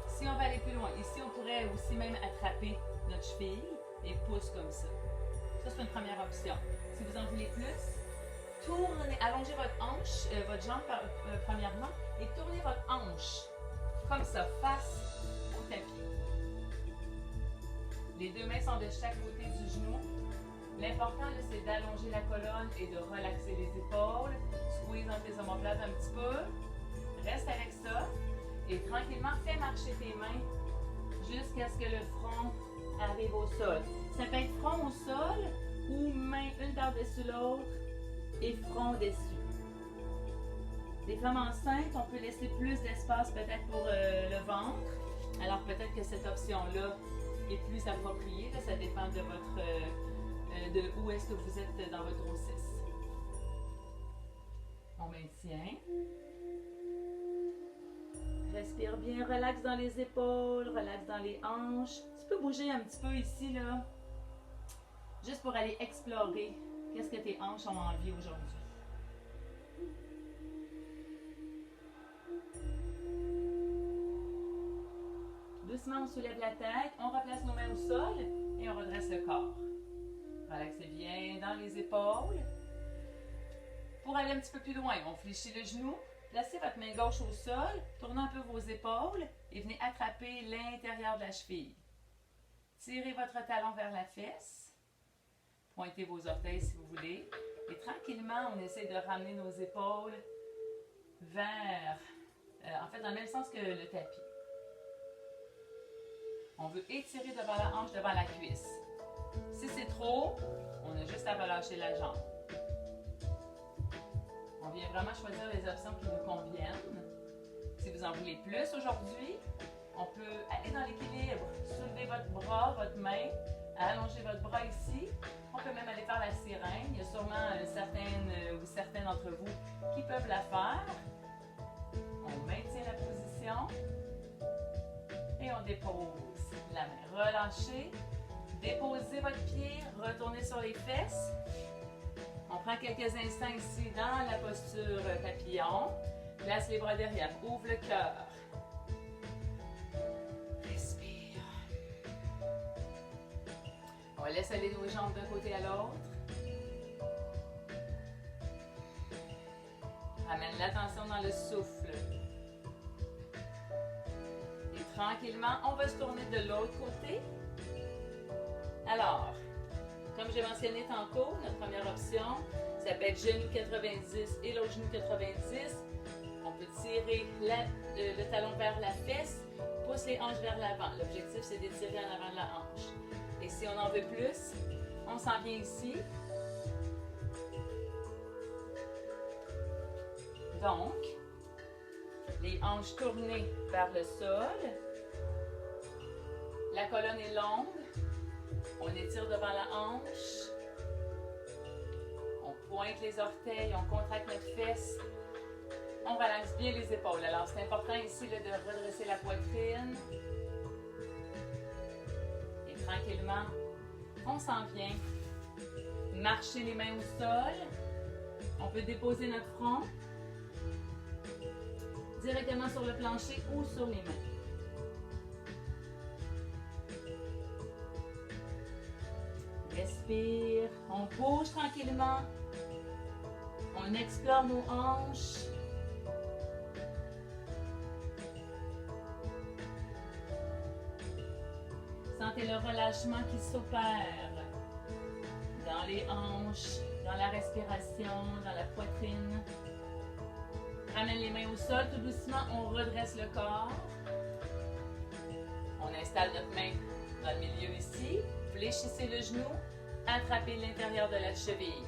A: Si on va aller plus loin, ici, on pourrait aussi même attraper notre cheville et pousse comme ça. Ça, c'est une première option. Si vous en voulez plus, tournez, allongez votre hanche, votre jambe premièrement, et tournez votre hanche comme ça, face au tapis. Les deux mains sont de chaque côté du genou. L'important, c'est d'allonger la colonne et de relaxer les épaules. Squeeze dans tes omoplates un petit peu. Reste avec ça. Et tranquillement, fais marcher tes mains jusqu'à ce que le front arrive au sol. Ça peut être front au sol ou main une par-dessus l'autre et front dessus. Les femmes enceintes, on peut laisser plus d'espace peut-être pour le ventre. Alors peut-être que cette option-là est plus appropriée. Là, ça dépend de votre... de où est-ce que vous êtes dans votre grossesse. On maintient. Respire bien, relaxe dans les épaules, relaxe dans les hanches. Tu peux bouger un petit peu ici, là, juste pour aller explorer qu'est-ce que tes hanches ont envie aujourd'hui. Doucement, on soulève la tête, on replace nos mains au sol et on redresse le corps. Relaxez bien dans les épaules. Pour aller un petit peu plus loin, on fléchit le genou. Placez votre main gauche au sol, tournez un peu vos épaules et venez attraper l'intérieur de la cheville. Tirez votre talon vers la fesse. Pointez vos orteils si vous voulez. Et tranquillement, on essaie de ramener nos épaules vers, en fait, dans le même sens que le tapis. On veut étirer devant la hanche, devant la cuisse. Si c'est trop, on a juste à relâcher la jambe. On vient vraiment choisir les options qui nous conviennent. Si vous en voulez plus aujourd'hui, on peut aller dans l'équilibre, soulever votre bras, votre main, allonger votre bras ici. On peut même aller faire la sirène. Il y a sûrement certains d'entre vous qui peuvent la faire. On maintient la position et on dépose la main. Relâchez, déposez votre pied, retournez sur les fesses. On prend quelques instants ici dans la posture papillon. Place les bras derrière, ouvre le cœur. Respire. On laisse aller nos jambes d'un côté à l'autre. Ramène l'attention dans le souffle. Et tranquillement, on va se tourner de l'autre côté. Alors, comme j'ai mentionné tantôt, notre première option, ça peut être genou 90 et l'autre genou 90. On peut tirer le talon vers la fesse, pousse les hanches vers l'avant. L'objectif, c'est d'étirer en avant de la hanche. Et si on en veut plus, on s'en vient ici. Donc, les hanches tournées vers le sol. La colonne est longue. On étire devant la hanche. On pointe les orteils, on contracte notre fesse. On relaxe bien les épaules. Alors, c'est important ici là, de redresser la poitrine. Et tranquillement, on s'en vient. Marcher les mains au sol. On peut déposer notre front directement sur le plancher ou sur les mains. Respire. On bouge tranquillement. On explore nos hanches. Sentez le relâchement qui s'opère dans les hanches, dans la respiration, dans la poitrine. Ramène les mains au sol, tout doucement, on redresse le corps. On installe notre main dans le milieu ici. Fléchissez le genou, attrapez l'intérieur de la cheville.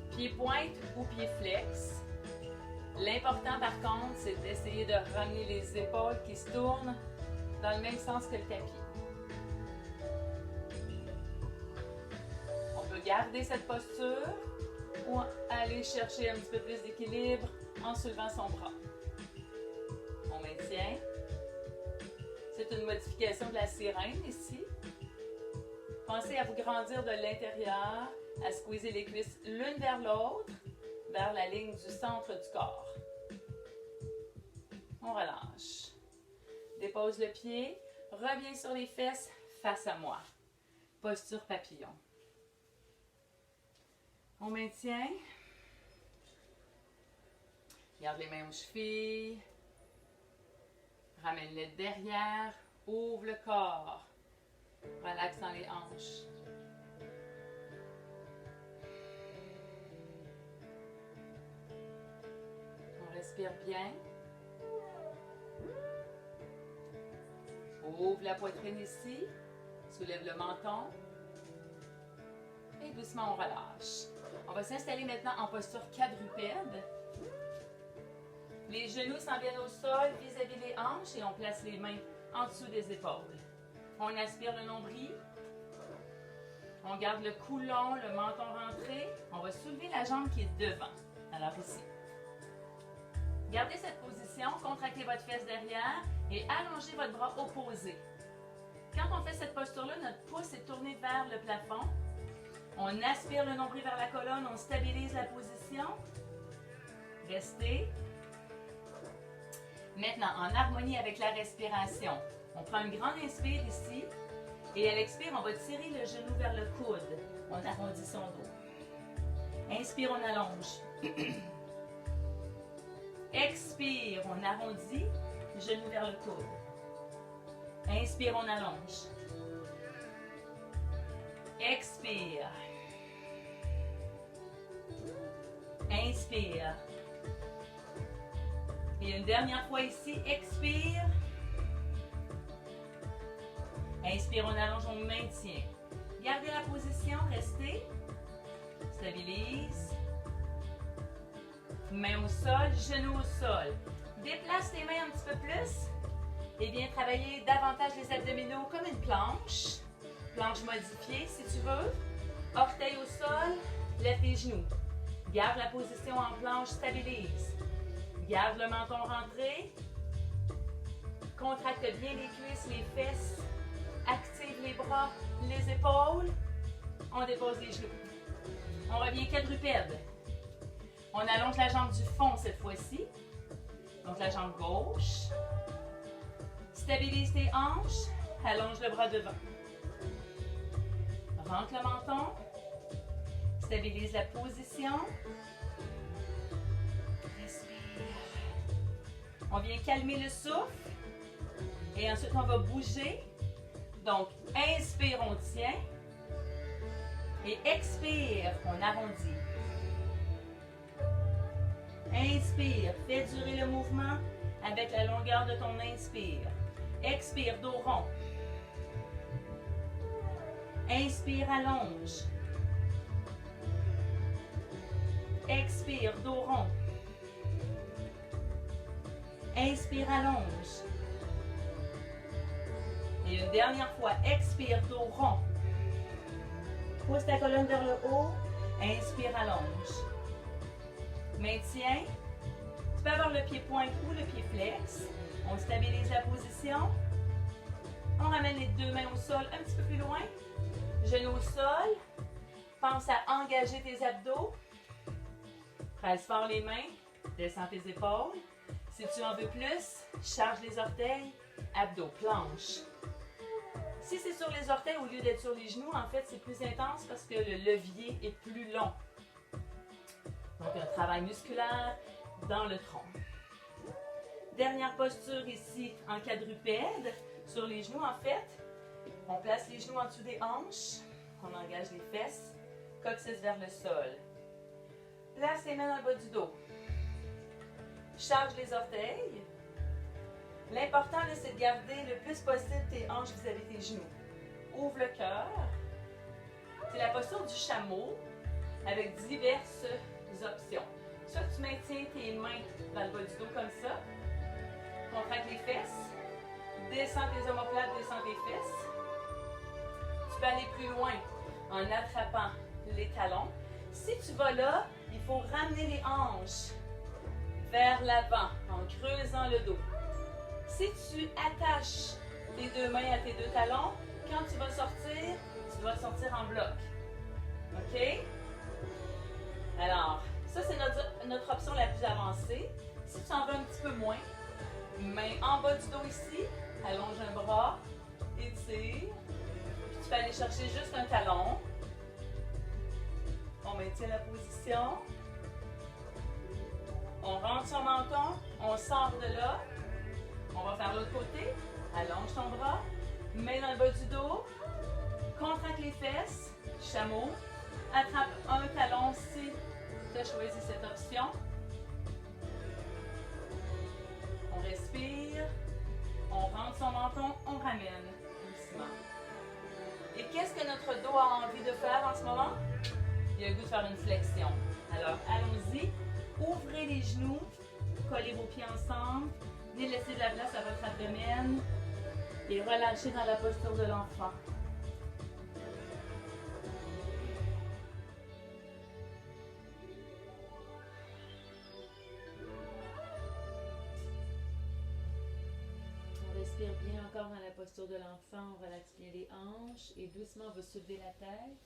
A: Pied pointe ou pied flex. L'important par contre, c'est d'essayer de ramener les épaules qui se tournent dans le même sens que le tapis. On peut garder cette posture ou aller chercher un petit peu plus d'équilibre en soulevant son bras. On maintient. C'est une modification de la sirène ici. Pensez à vous grandir de l'intérieur, à squeezer les cuisses l'une vers l'autre, vers la ligne du centre du corps. On relâche. Dépose le pied, reviens sur les fesses face à moi. Posture papillon. On maintient. Garde les mains aux chevilles. Ramène-les derrière. Ouvre le corps. Relaxe dans les hanches. On respire bien. Ouvre la poitrine ici. Soulève le menton. Et doucement, on relâche. On va s'installer maintenant en posture quadrupède. Les genoux s'en viennent au sol vis-à-vis des hanches et on place les mains en dessous des épaules. On aspire le nombril. On garde le cou long, le menton rentré. On va soulever la jambe qui est devant. Alors ici. Gardez cette position, contractez votre fesse derrière et allongez votre bras opposé. Quand on fait cette posture-là, notre pouce est tourné vers le plafond. On aspire le nombril vers la colonne, on stabilise la position. Restez. Maintenant, en harmonie avec la respiration, on prend une grande inspire ici. Et à l'expire, on va tirer le genou vers le coude. On arrondit son dos. Inspire, on allonge. Expire, on arrondit, genou vers le coude. Inspire, on allonge. Expire. Inspire. Et une dernière fois ici, expire.
B: Inspire, on allonge, on maintient. Gardez la position, restez. Stabilise. Main au sol, genou au sol. Déplace les mains un petit peu plus et viens travailler davantage les abdominaux comme une planche. Planche modifiée si tu veux. Orteil au sol, lève tes genoux. Garde la position en planche, stabilise. Garde le menton rentré. Contracte bien les cuisses, les fesses. Active les bras, les épaules. On dépose les genoux. On revient quadrupède. On allonge la jambe du fond cette fois-ci. Donc la jambe gauche. Stabilise tes hanches. Allonge le bras devant. Rentre le menton. Stabilise la position. Respire. On vient calmer le souffle. Et ensuite, on va bouger. Donc, inspire, on tient. Et expire, on arrondit. Inspire, fais durer le mouvement avec la longueur de ton inspire. Expire, dos rond. Inspire, allonge. Expire, dos rond. Inspire, allonge. Et une dernière fois, expire, dos rond. Pousse ta colonne vers le haut. Inspire, allonge. Maintiens. Tu peux avoir le pied pointe ou le pied flex. On stabilise la position. On ramène les deux mains au sol un petit peu plus loin. Genoux au sol. Pense à engager tes abdos. Presse fort les mains. Descends tes épaules. Si tu en veux plus, charge les orteils. Abdos, planche. Si c'est sur les orteils au lieu d'être sur les genoux, en fait, c'est plus intense parce que le levier est plus long. Donc, un travail musculaire dans le tronc. Dernière posture ici en quadrupède. Sur les genoux, en fait, on place les genoux en dessous des hanches. On engage les fesses. Coccyx vers le sol. Place les mains dans le bas du dos. Charge les orteils. L'important, c'est de garder le plus possible tes hanches vis-à-vis tes genoux. Ouvre le cœur. C'est la posture du chameau avec diverses options. Soit tu maintiens tes mains dans le bas du dos comme ça. Contracte les fesses. Descends tes omoplates, descends tes fesses. Tu peux aller plus loin en attrapant les talons. Si tu vas là, il faut ramener les hanches vers l'avant en creusant le dos. Si tu attaches tes deux mains à tes deux talons, quand tu vas sortir, tu dois sortir en bloc. OK? Alors, ça c'est notre option la plus avancée. Si tu en veux un petit peu moins, main en bas du dos ici, allonge un bras, étire. Puis tu peux aller chercher juste un talon. On maintient la position. On rentre son menton, on sort de là. On va faire l'autre côté. Allonge ton bras. Main dans le bas du dos. Contracte les fesses. Chameau. Attrape un talon si tu as choisi cette option. On respire. On rentre son menton. On ramène doucement. Et qu'est-ce que notre dos a envie de faire en ce moment? Il a le goût de faire une flexion. Alors, allons-y. Ouvrez les genoux. Collez vos pieds ensemble. Venez laisser de la place à votre abdomen et relâchez dans la posture de l'enfant. On respire bien encore dans la posture de l'enfant, on relaxe bien les hanches et doucement on va soulever la tête.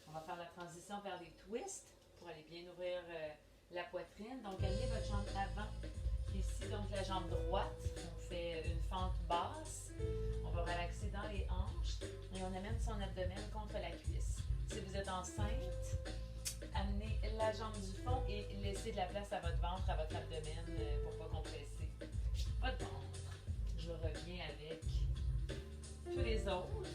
B: On va faire la transition vers les twists pour aller bien ouvrir la poitrine. Donc, amenez votre jambe avant. Ici, donc, la jambe droite. On fait une fente basse. On va relaxer dans les hanches. Et on amène son abdomen contre la cuisse. Si vous êtes enceinte, amenez la jambe du fond et laissez de la place à votre ventre, à votre abdomen pour ne pas compresser votre ventre. Je reviens avec tous les autres.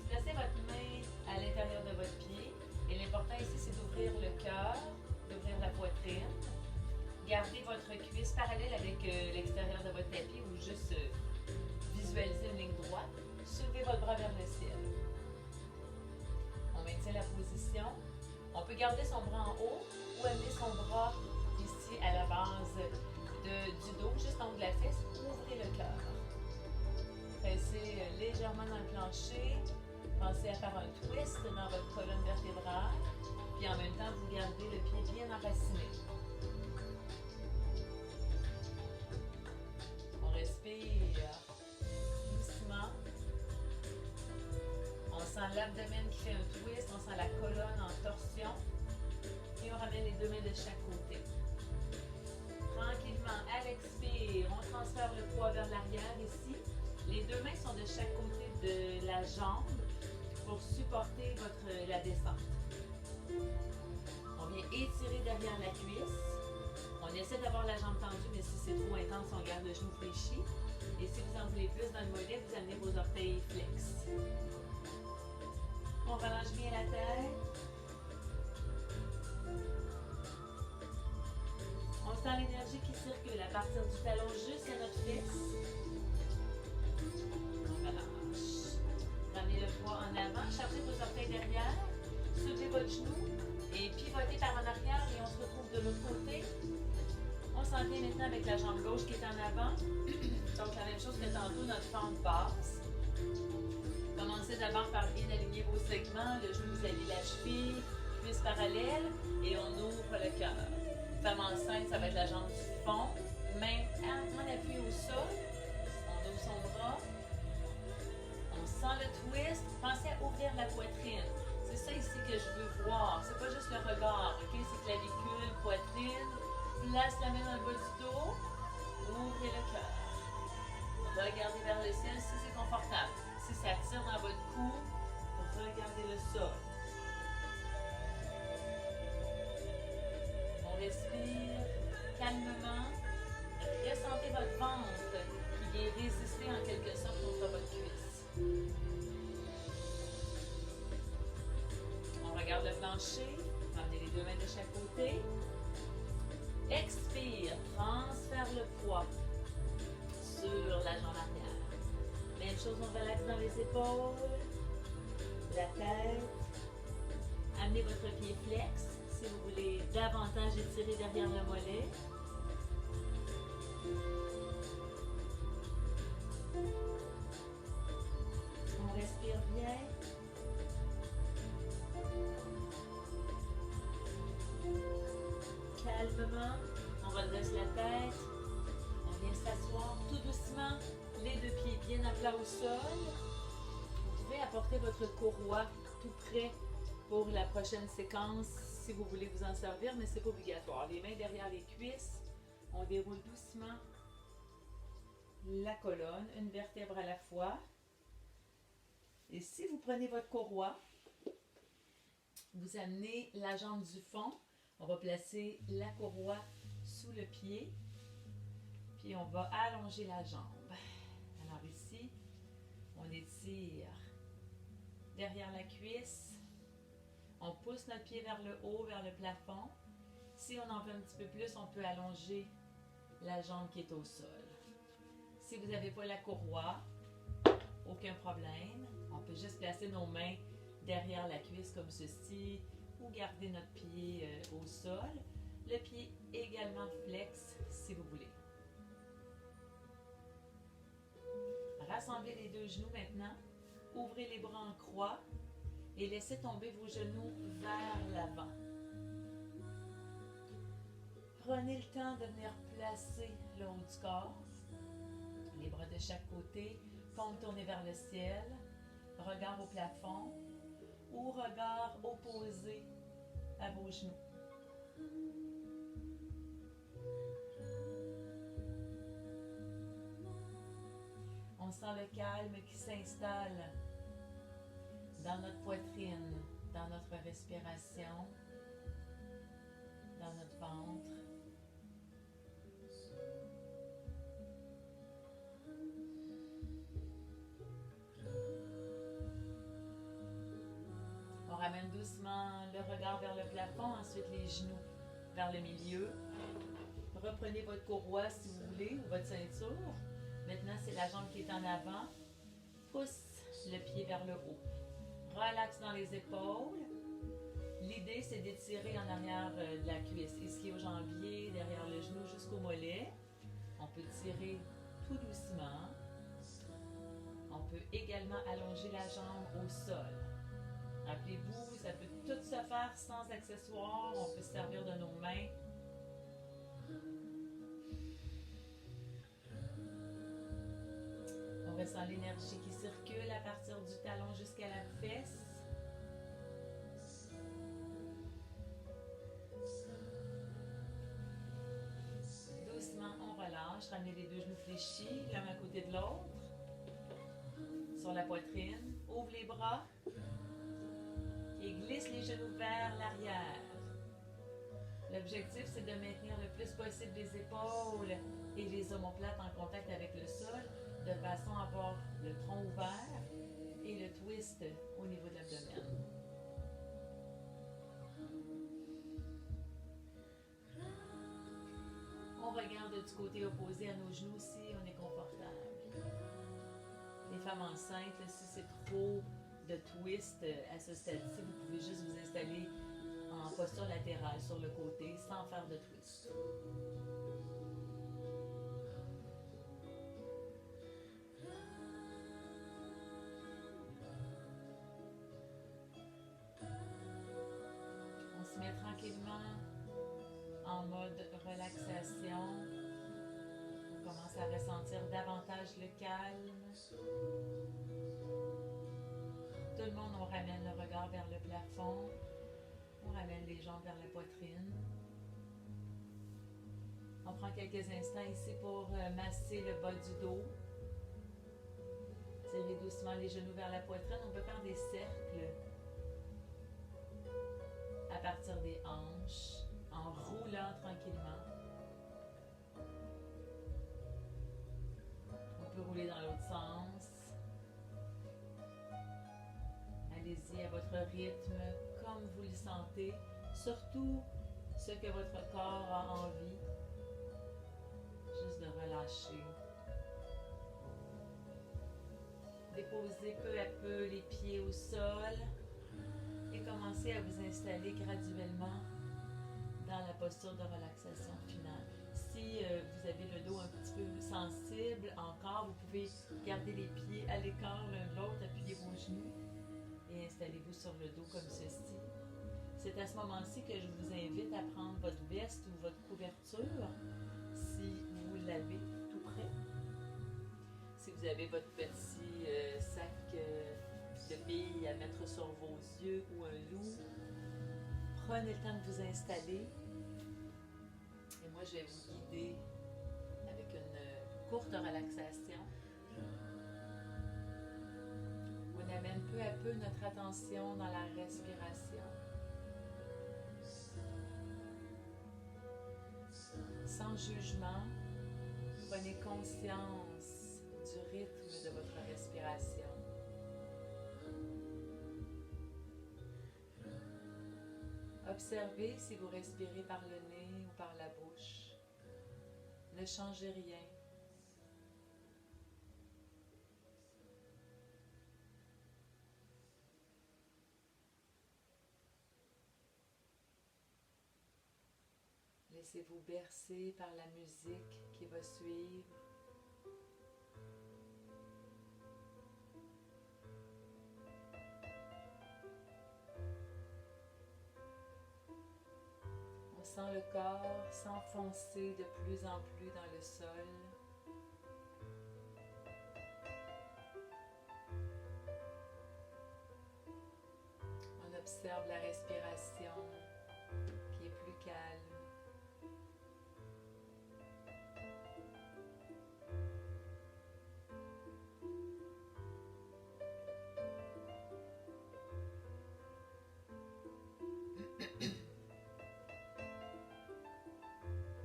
B: Placez votre main à l'intérieur de votre pied. Et l'important ici, c'est d'ouvrir le cœur, d'ouvrir la poitrine. Gardez votre cuisse parallèle avec l'extérieur de votre tapis ou juste visualisez une ligne droite. Soulevez votre bras vers le
A: garder son bras en haut ou amener son bras ici à la base du dos, juste en haut de la fesse. Ouvrez le cœur. Pressez légèrement dans le plancher. Pensez à faire un twist dans votre colonne vertébrale. Puis en même temps, vous gardez le pied bien enraciné. On respire doucement. On sent l'abdomen qui fait un twist. On sent la colonne en torsion. Et on ramène les deux mains de chaque côté. Tranquillement, à l'expire, on transfère le poids vers l'arrière ici. Les deux mains sont de chaque côté de la jambe pour supporter la descente. On vient étirer derrière la cuisse. On essaie d'avoir la jambe tendue, mais si c'est trop intense, on garde le genou fléchi. Et si vous en voulez plus dans le mollet, vous amenez vos orteils flex. On relâche bien la tête. On sent l'énergie qui circule à partir du talon jusqu'à notre fesse. On relâche. Ramenez le poids en avant, chargez vos orteils derrière, soulevez votre genou et pivotez par en arrière et on se retrouve de l'autre côté. On s'en vient maintenant avec la jambe gauche qui est en avant. Donc la même chose que tantôt, notre fente basse. Commencez d'abord par bien aligner vos segments, le genou vis-à-vis la cheville, cuisse parallèle et on ouvre le cœur. Femme enceinte, ça va être la jambe du fond. Main en appui au sol. On ouvre son bras. On sent le twist. Pensez à ouvrir la poitrine. C'est ça ici que je veux voir. C'est pas juste le regard, ok? C'est clavicule, poitrine. Place la main dans le bas du dos. Ouvrez le cœur. Regardez vers le ciel si c'est confortable. Si ça tire dans votre cou, regardez le sol. On respire calmement. Ressentez votre ventre qui vient résister en quelque sorte contre votre cuisse. On regarde le plancher. Ramenez les deux mains de chaque côté. Expire. Transfère le poids sur la jambe arrière. Même chose, on relaxe dans les épaules, la tête. Amenez votre pied flex. Si vous voulez davantage étirer derrière le mollet. On respire bien. Calmement, on redresse la tête. On vient s'asseoir tout doucement. Les deux pieds bien à plat au sol. Vous pouvez apporter votre courroie tout près pour la prochaine séquence si vous voulez vous en servir, mais ce n'est pas obligatoire. Les mains derrière les cuisses. On déroule doucement la colonne, une vertèbre à la fois. Et si vous prenez votre courroie, vous amenez la jambe du fond. On va placer la courroie sous le pied. Puis on va allonger la jambe. Alors ici, on étire derrière la cuisse. On pousse notre pied vers le haut, vers le plafond. Si on en veut un petit peu plus, on peut allonger la jambe qui est au sol. Si vous n'avez pas la courroie, aucun problème. On peut juste placer nos mains derrière la cuisse comme ceci ou garder notre pied au sol. Le pied également flex si vous voulez. Rassemblez les deux genoux maintenant. Ouvrez les bras en croix et laissez tomber vos genoux vers l'avant. Prenez le temps de venir placer le haut du corps. Les bras de chaque côté, paume tournée vers le ciel, regard au plafond ou regard opposé à vos genoux. On sent le calme qui s'installe dans notre poitrine, dans notre respiration, dans notre ventre. On ramène doucement le regard vers le plafond, ensuite les genoux vers le milieu. Reprenez votre courroie si vous voulez ou votre ceinture. Maintenant, c'est la jambe qui est en avant. Pousse le pied vers le haut. Relax dans les épaules.
B: L'idée, c'est d'étirer en arrière de la cuisse, ischio-jambier, derrière le genou jusqu'au mollet. On peut tirer tout doucement. On peut également allonger la jambe au sol. Rappelez-vous, ça peut tout se faire sans accessoires. On peut se servir de nos mains. On ressent l'énergie qui circule à partir du talon jusqu'à la fesse. Doucement, on relâche. Ramenez les deux genoux fléchis, l'un à côté de l'autre. Sur la poitrine. Ouvre les bras. Et glisse les genoux vers l'arrière. L'objectif, c'est de maintenir le plus possible les épaules et les omoplates en contact avec le sol, de façon à avoir le tronc ouvert et le twist au niveau de l'abdomen. On regarde du côté opposé à nos genoux si on est confortable. Les femmes enceintes, si c'est trop de twist à ce stade-ci, vous pouvez juste vous installer en posture latérale sur le côté sans faire de twist. On se met tranquillement en mode relaxation. On commence à ressentir davantage le calme. Tout le monde, on ramène le regard vers le plafond. On ramène les jambes vers la poitrine. On prend quelques instants ici pour masser le bas du dos. Tirez doucement les genoux vers la poitrine. On peut faire des cercles à partir des hanches, en roulant tranquillement. On peut rouler dans l'autre sens. Allez-y à votre rythme, comme vous le sentez, surtout ce que votre corps a envie. Juste de relâcher. Déposez peu à peu les pieds au sol et commencez à vous installer graduellement dans la posture de relaxation finale. Si vous avez le dos un petit peu sensible encore, vous pouvez garder les pieds à l'écart l'un de l'autre, appuyez vos genoux et installez-vous sur le dos comme ceci. C'est à ce moment-ci que je vous invite à prendre votre veste ou votre couverture, si vous l'avez tout près. Si vous avez votre petit sac de billes à mettre sur vos yeux ou un loup, prenez le temps de vous installer. Et moi, je vais vous guider avec une courte relaxation. On amène peu à peu notre attention dans la respiration. Sans jugement, prenez conscience du rythme de votre respiration. Observez si vous respirez par le nez ou par la bouche. Ne changez rien. Laissez-vous bercer par la musique qui va suivre. On sent le corps s'enfoncer de plus en plus dans le sol. On observe la respiration qui est plus calme.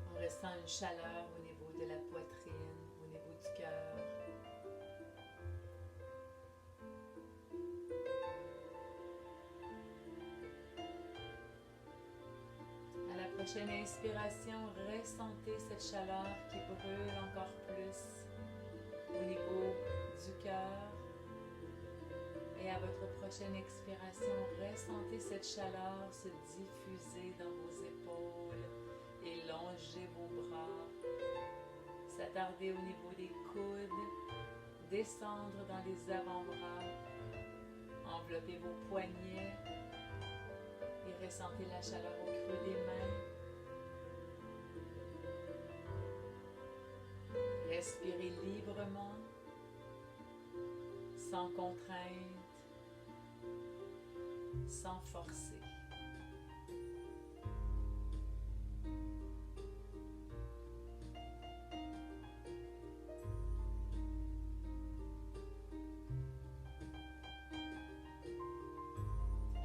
B: On ressent une chaleur au niveau de la poitrine, au niveau du cœur. À la prochaine inspiration, ressentez cette chaleur qui brûle encore plus au niveau du cœur.
A: Et à votre prochaine expiration, ressentez cette chaleur se diffuser dans vos épaules et longer vos bras, s'attarder au niveau des coudes, descendre dans les avant-bras, envelopper vos poignets et ressentez la chaleur au creux des mains. Respirez librement, sans contrainte, sans forcer.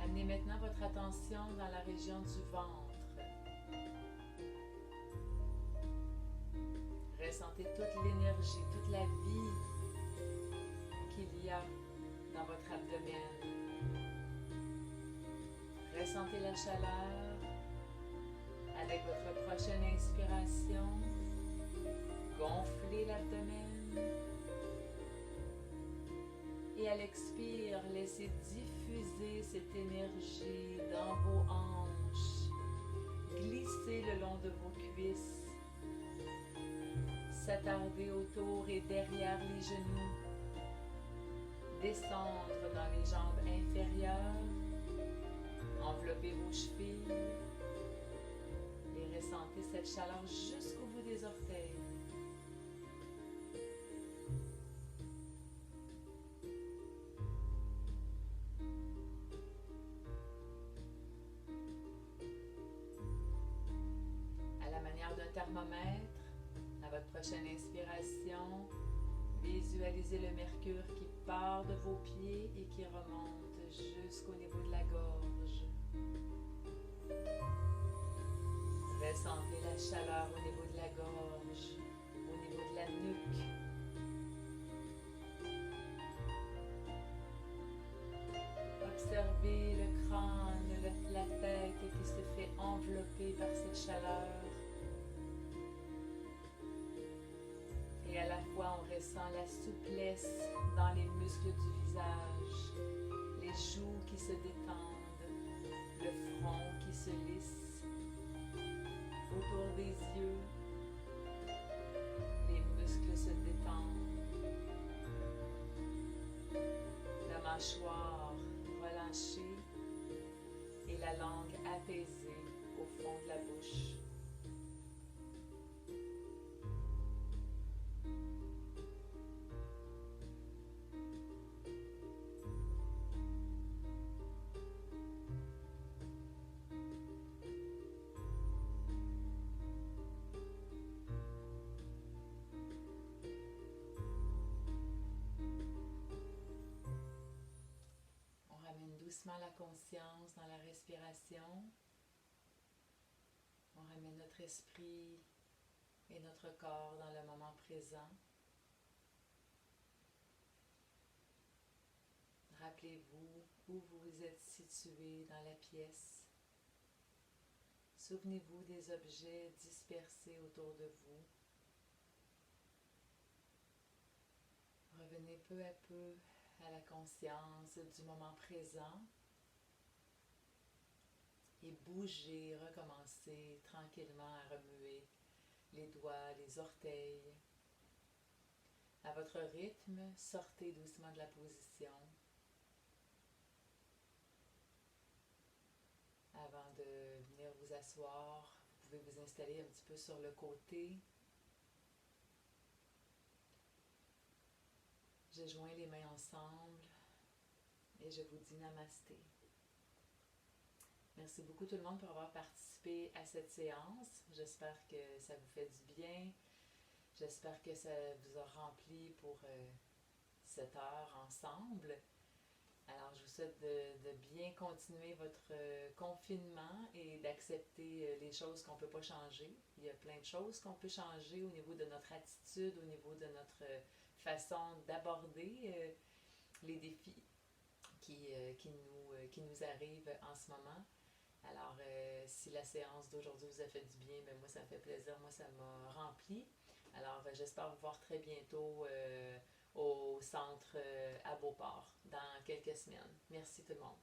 A: Amenez maintenant votre attention dans la région du ventre. Ressentez toute l'énergie, toute la vie qu'il y a dans votre abdomen. Ressentez la chaleur avec votre prochaine inspiration. Gonflez l'abdomen. Et à l'expire, laissez diffuser cette énergie dans vos hanches. Glissez le long de vos cuisses. S'attarder autour et derrière les genoux. Descendre dans les jambes inférieures. Enveloppez vos chevilles. Et ressentez cette chaleur jusqu'au bout des orteils. À la manière d'un thermomètre, à votre prochaine inspiration, visualisez le mercure qui part de vos pieds et qui remonte jusqu'au niveau de la gorge. Ressentez la chaleur au niveau de la gorge, au niveau de la nuque. Observez le crâne, la tête qui se fait envelopper par cette chaleur. Et à la fois, on ressent la souplesse dans les muscles du visage, les joues qui se détendent, le front qui se lisse, autour des yeux, les muscles se détendent, la mâchoire relâchée et la langue apaisée au fond de la bouche. Doucement la conscience dans la respiration. On ramène notre esprit et notre corps dans le moment présent. Rappelez-vous où vous êtes situé dans la pièce. Souvenez-vous des objets dispersés autour de vous. Revenez peu à peu à la conscience du moment présent et bougez, recommencez tranquillement à remuer les doigts, les orteils. À votre rythme, sortez doucement de la position avant de venir vous asseoir. Vous pouvez vous installer un petit peu sur le côté. Je joins les mains ensemble et je vous dis namasté. Merci beaucoup tout le monde pour avoir participé à cette séance. J'espère que ça vous fait du bien. J'espère que ça vous a rempli pour cette heure ensemble. Alors, je vous souhaite de bien continuer votre confinement et d'accepter les choses qu'on ne peut pas changer. Il y a plein de choses qu'on peut changer au niveau de notre attitude, au niveau de notre façon d'aborder les défis qui nous arrivent en ce moment. Alors, si la séance d'aujourd'hui vous a fait du bien, moi ça me fait plaisir, moi ça m'a rempli. Alors, j'espère vous voir très bientôt au centre à Beauport dans quelques semaines. Merci tout le monde.